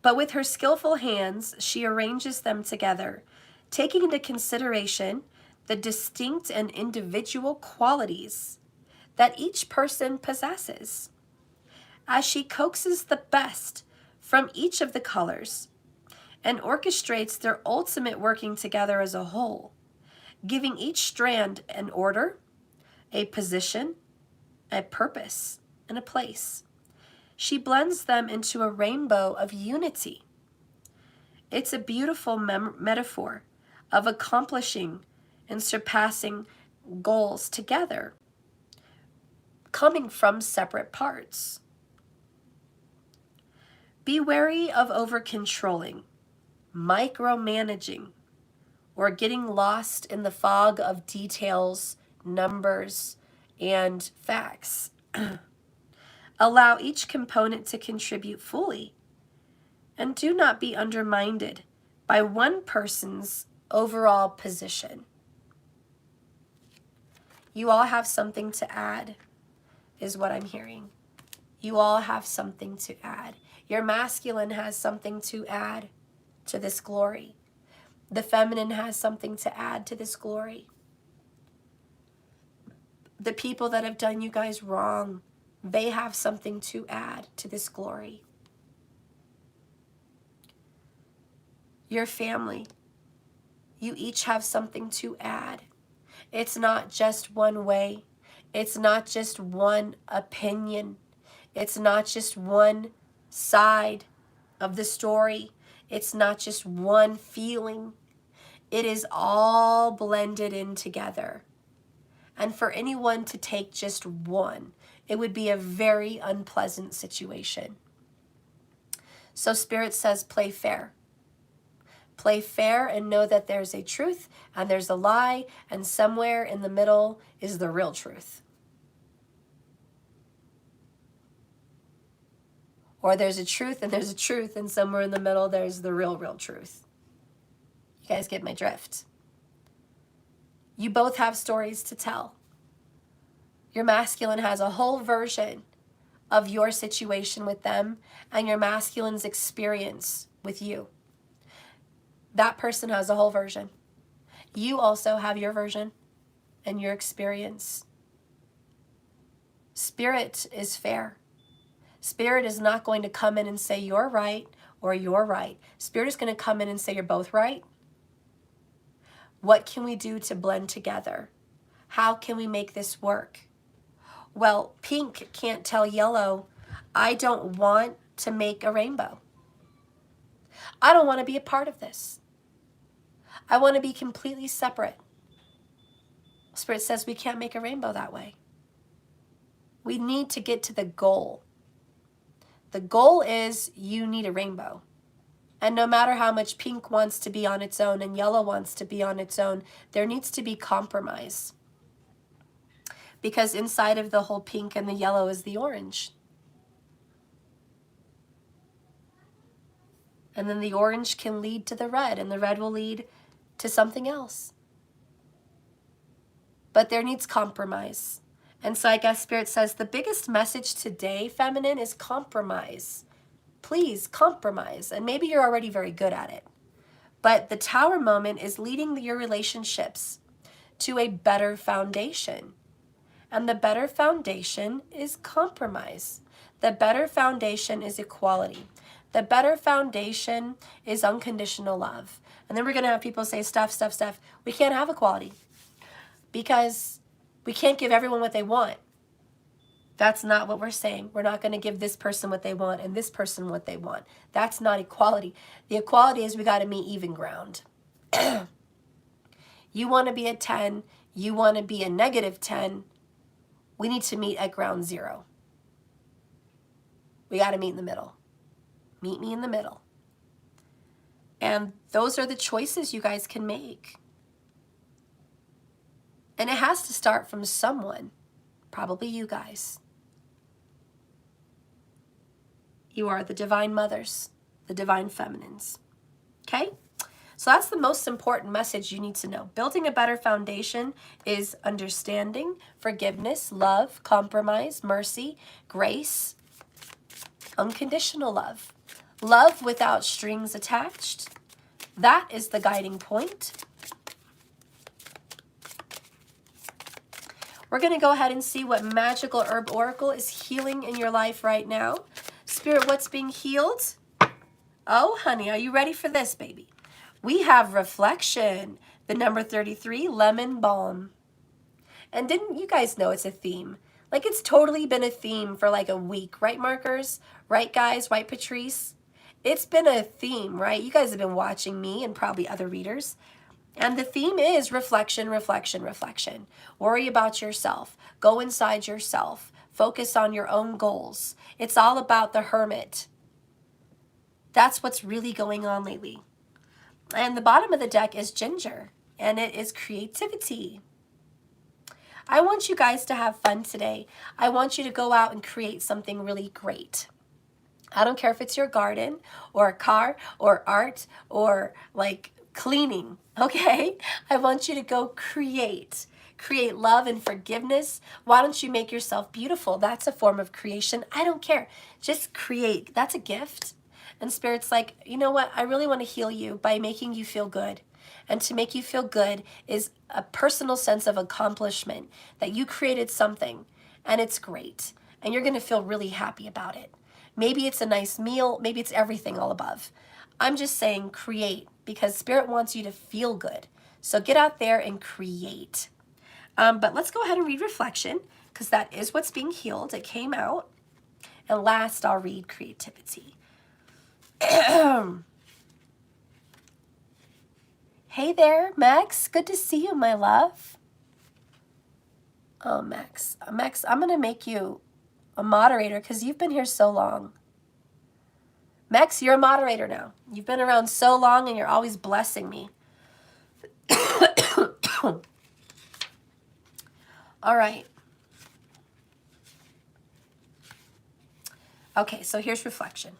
But with her skillful hands, she arranges them together, taking into consideration the distinct and individual qualities that each person possesses. As she coaxes the best from each of the colors and orchestrates their ultimate working together as a whole, giving each strand an order, a position, a purpose, and a place. She blends them into a rainbow of unity. It's a beautiful metaphor of accomplishing and surpassing goals together, coming from separate parts. Be wary of over-controlling, micromanaging, or getting lost in the fog of details, numbers, and facts. Allow each component to contribute fully, and do not be undermined by one person's overall position. You all have something to add, is what I'm hearing. You all have something to add. Your masculine has something to add to this glory. The feminine has something to add to this glory. The people that have done you guys wrong, they have something to add to this glory. Your family, you each have something to add. It's not just one way. It's not just one opinion. It's not just one side of the story. It's not just one feeling. It is all blended in together. And for anyone to take just one, it would be a very unpleasant situation. So Spirit says, play fair. Play fair and know that there's a truth and there's a lie, and somewhere in the middle is the real truth. Or there's a truth and there's a truth, and somewhere in the middle there's the real truth. You guys get my drift. You both have stories to tell. Your masculine has a whole version of your situation with them and your masculine's experience with you. That person has a whole version. You also have your version and your experience. Spirit is fair. Spirit is not going to come in and say you're right or you're right. Spirit is going to come in and say you're both right. What can we do to blend together? How can we make this work? Well, pink can't tell yellow, I don't want to make a rainbow. I don't want to be a part of this. I want to be completely separate. Spirit says we can't make a rainbow that way. We need to get to the goal. The goal is you need a rainbow. And no matter how much pink wants to be on its own and yellow wants to be on its own, there needs to be compromise. Because inside of the whole pink and the yellow is the orange. And then the orange can lead to the red, and the red will lead to something else. But there needs compromise. And so I guess Spirit says the biggest message today, feminine, is compromise. Please compromise. And maybe you're already very good at it. But the Tower moment is leading your relationships to a better foundation. And the better foundation is compromise. The better foundation is equality. The better foundation is unconditional love. And then we're going to have people say, Steph, we can't have equality because we can't give everyone what they want. That's not what we're saying. We're not going to give this person what they want and this person what they want. That's not equality. The equality is we got to meet even ground. You want to be a 10. You want to be a -10. We need to meet at ground zero. We got to meet in the middle. Meet me in the middle. And those are the choices you guys can make. And it has to start from someone. Probably you guys. You are the divine mothers, the divine feminines. Okay? So that's the most important message you need to know. Building a better foundation is understanding, forgiveness, love, compromise, mercy, grace, unconditional love. Love without strings attached. That is the guiding point. We're going to go ahead and see what magical herb oracle is healing in your life right now. Spirit, what's being healed? Oh, honey, are you ready for this, baby? We have reflection, the number 33, lemon balm. And didn't you guys know it's a theme? Like, it's totally been a theme for like a week, right, markers? Right, guys? Right, Patrice? It's been a theme, right? You guys have been watching me and probably other readers. And the theme is reflection, reflection, reflection. Worry about yourself. Go inside yourself. Focus on your own goals. It's all about the hermit. That's what's really going on lately. And the bottom of the deck is ginger, and it is creativity. I want you guys to have fun today. I want you to go out and create something really great. I don't care if it's your garden or a car or art or like cleaning, okay? I want you to go create. Create love and forgiveness. Why don't you make yourself beautiful? That's a form of creation. I don't care. Just create. That's a gift. And Spirit's like, you know what? I really want to heal you by making you feel good. And to make you feel good is a personal sense of accomplishment, that you created something and it's great. And you're going to feel really happy about it. Maybe it's a nice meal. Maybe it's everything all above. I'm just saying create, because Spirit wants you to feel good. So get out there and create. But let's go ahead and read reflection, because that is what's being healed. It came out. And last, I'll read creativity. Hey there, Max. Good to see you, my love. Oh, Max. Max, I'm going to make you a moderator because you've been here so long. Max, you're a moderator now. You've been around so long and you're always blessing me. All right. Okay, so here's reflection.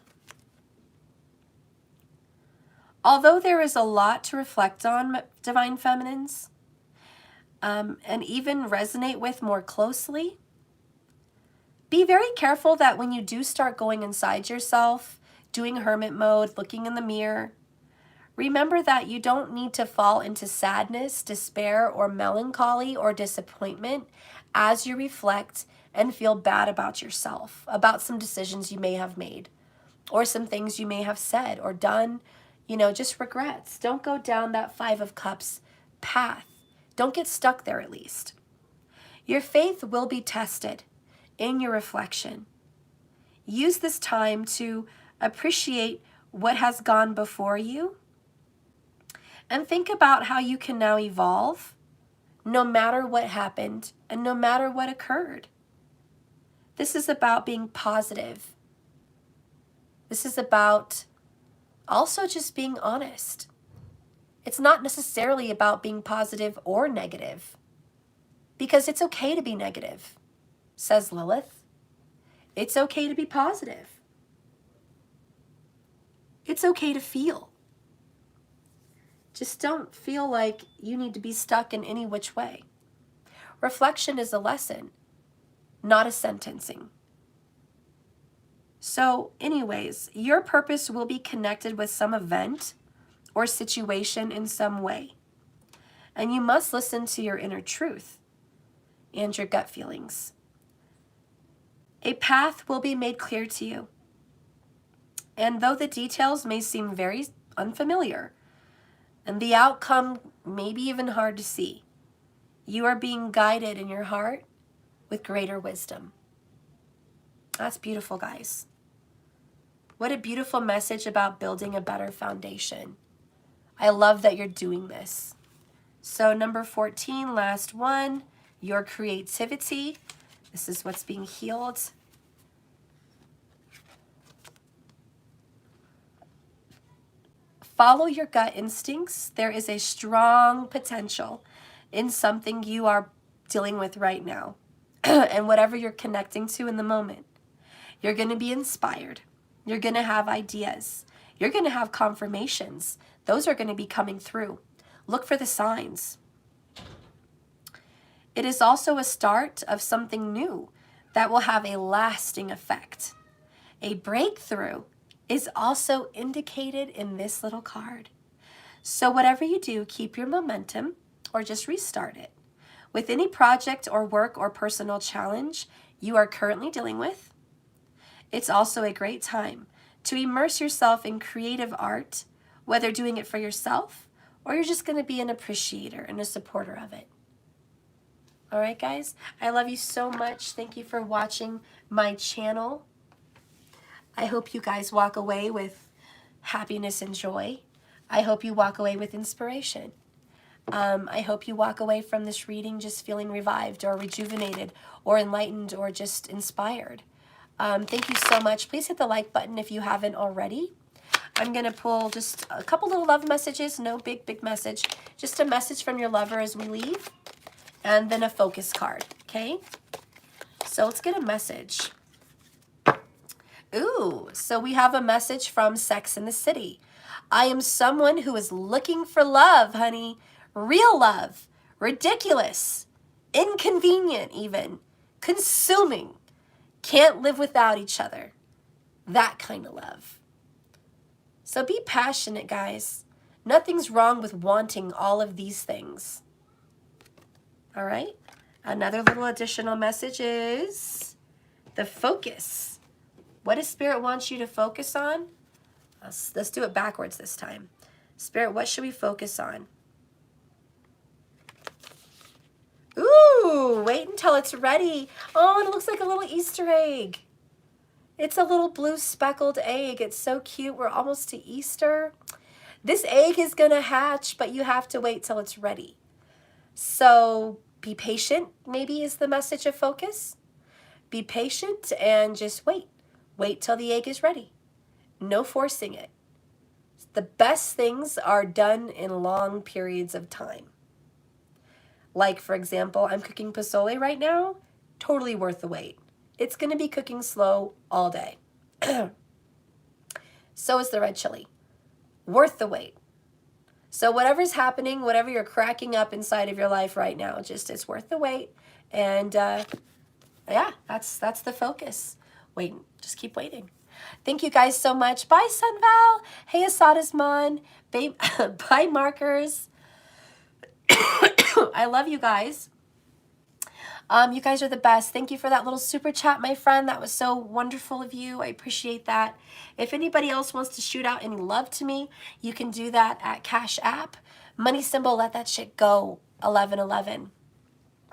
Although there is a lot to reflect on, Divine Feminines, and even resonate with more closely, be very careful that when you do start going inside yourself, doing hermit mode, looking in the mirror, remember that you don't need to fall into sadness, despair, or melancholy or disappointment as you reflect and feel bad about yourself, about some decisions you may have made, or some things you may have said or done. You know, just regrets. Don't go down that 5 of Cups path. Don't get stuck there, at least. Your faith will be tested in your reflection. Use this time to appreciate what has gone before you and think about how you can now evolve no matter what happened and no matter what occurred. This is about being positive. This is about also just being honest. It's not necessarily about being positive or negative, because it's okay to be negative, says Lilith. It's okay to be positive. It's okay to feel. Just don't feel like you need to be stuck in any which way. Reflection is a lesson, not a sentencing. So anyways, your purpose will be connected with some event or situation in some way. And you must listen to your inner truth and your gut feelings. A path will be made clear to you. And though the details may seem very unfamiliar, and the outcome may be even hard to see, you are being guided in your heart with greater wisdom. That's beautiful, guys. What a beautiful message about building a better foundation. I love that you're doing this. So number 14, last one, your creativity. This is what's being healed. Follow your gut instincts. There is a strong potential in something you are dealing with right now. and whatever you're connecting to in the moment. You're going to be inspired. You're going to have ideas. You're going to have confirmations. Those are going to be coming through. Look for the signs. It is also a start of something new that will have a lasting effect. A breakthrough is also indicated in this little card. So whatever you do, keep your momentum or just restart it. With any project or work or personal challenge you are currently dealing with, it's also a great time to immerse yourself in creative art, whether doing it for yourself or you're just going to be an appreciator and a supporter of it. All right, guys, I love you so much. Thank you for watching my channel. I hope you guys walk away with happiness and joy. I hope you walk away with inspiration. I hope you walk away from this reading just feeling revived or rejuvenated or enlightened or just inspired. Thank you so much. Please hit the like button if you haven't already. I'm going to pull just a couple little love messages. No big message. Just a message from your lover as we leave. And then a focus card. Okay? So let's get a message. Ooh, so we have a message from Sex in the City. I am someone who is looking for love, honey. Real love. Ridiculous. Inconvenient even. Consuming. Can't live without each other. That kind of love. So be passionate, guys. Nothing's wrong with wanting all of these things. All right? Another little additional message is the focus. What does Spirit want you to focus on? Let's do it backwards this time. Spirit, what should we focus on? Ooh, wait until it's ready. Oh, and it looks like a little Easter egg. It's a little blue speckled egg. It's so cute. We're almost to Easter. This egg is going to hatch, but you have to wait till it's ready. So be patient, maybe, is the message of focus. Be patient and just wait. Wait till the egg is ready. No forcing it. The best things are done in long periods of time. Like, for example, I'm cooking pozole right now. Totally worth the wait. It's going to be cooking slow all day. So is the red chili. Worth the wait. So whatever's happening, whatever you're cracking up inside of your life right now, just it's worth the wait. And yeah, that's the focus. Wait, just keep waiting. Thank you guys so much. Bye, Sunval. Hey, Asadisman. Bye, Markers. I love you guys. You guys are the best. Thank you for that little super chat, my friend. That was so wonderful of you. I appreciate that. If anybody else wants to shoot out any love to me, you can do that at Cash App. Money symbol, let that shit go, 1111.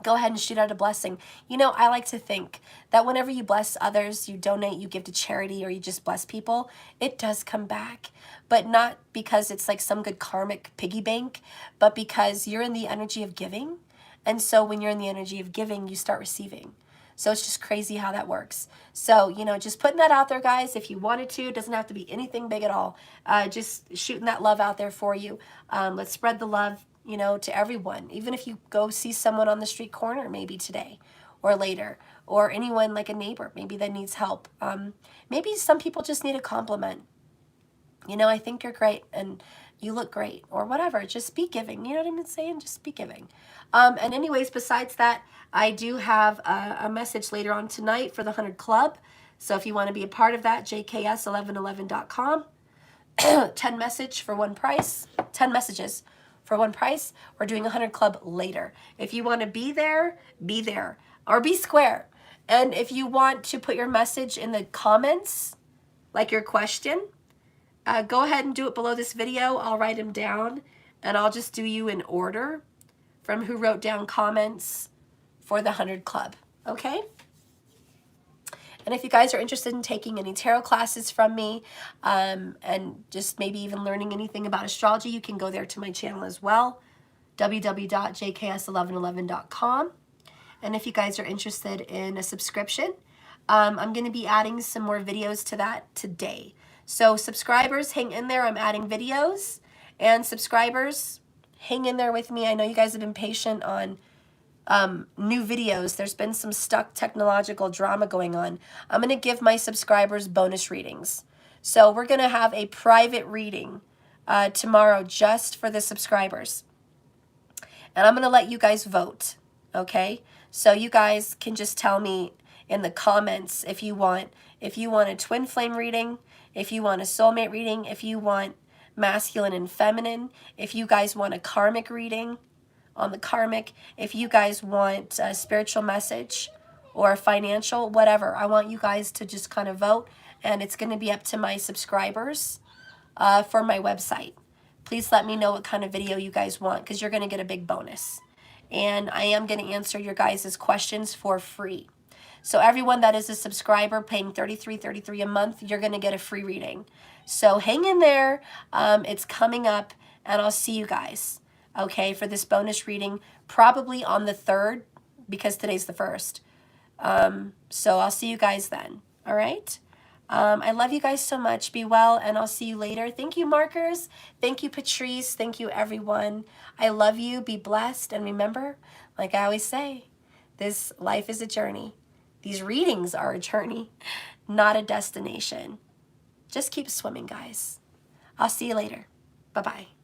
Go ahead and shoot out a blessing. You know, I like to think that whenever you bless others, you donate, you give to charity, or you just bless people, it does come back. But not because it's like some good karmic piggy bank, but because you're in the energy of giving. And so when you're in the energy of giving, you start receiving. So it's just crazy how that works. So, you know, just putting that out there, guys. If you wanted to, it doesn't have to be anything big at all. Just shooting that love out there for you. Let's spread the love, you know, to everyone. Even if you go see someone on the street corner, maybe today or later, or anyone like a neighbor, maybe that needs help. Maybe some people just need a compliment. You know, I think you're great and you look great, or whatever. Just be giving. You know what I'm saying? Just be giving. And anyways, besides that, I do have a message later on tonight for the 100 Club. So if you want to be a part of that, jks1111.com. 10 message for one price. 10 messages for one price. We're doing 100 Club later. If you want to be there, or be square. And if you want to put your message in the comments, like your question, go ahead and do it below this video. I'll write them down, and I'll just do you in order from who wrote down comments for the 100 Club, okay? And if you guys are interested in taking any tarot classes from me, and just maybe even learning anything about astrology, you can go there to my channel as well, www.jks1111.com. And if you guys are interested in a subscription, I'm going to be adding some more videos to that today. So subscribers, hang in there. I'm adding videos. And subscribers, hang in there with me. I know you guys have been patient on new videos. There's been some stuck technological drama going on. I'm going to give my subscribers bonus readings. So we're going to have a private reading tomorrow just for the subscribers. And I'm going to let you guys vote, okay? So you guys can just tell me in the comments if you want a twin flame reading, if you want a soulmate reading, if you want masculine and feminine, if you guys want a karmic reading on the karmic, if you guys want a spiritual message or financial, whatever. I want you guys to just kind of vote, and it's going to be up to my subscribers for my website. Please let me know what kind of video you guys want, because you're going to get a big bonus. And I am going to answer your guys' questions for free. So everyone that is a subscriber paying $33.33 a month, you're going to get a free reading. So hang in there. It's coming up, and I'll see you guys, okay, for this bonus reading, probably on the 3rd, because today's the 1st. So I'll see you guys then, all right? I love you guys so much. Be well, and I'll see you later. Thank you, Markers. Thank you, Patrice. Thank you, everyone. I love you. Be blessed. And remember, like I always say, this life is a journey. These readings are a journey, not a destination. Just keep swimming, guys. I'll see you later. Bye-bye.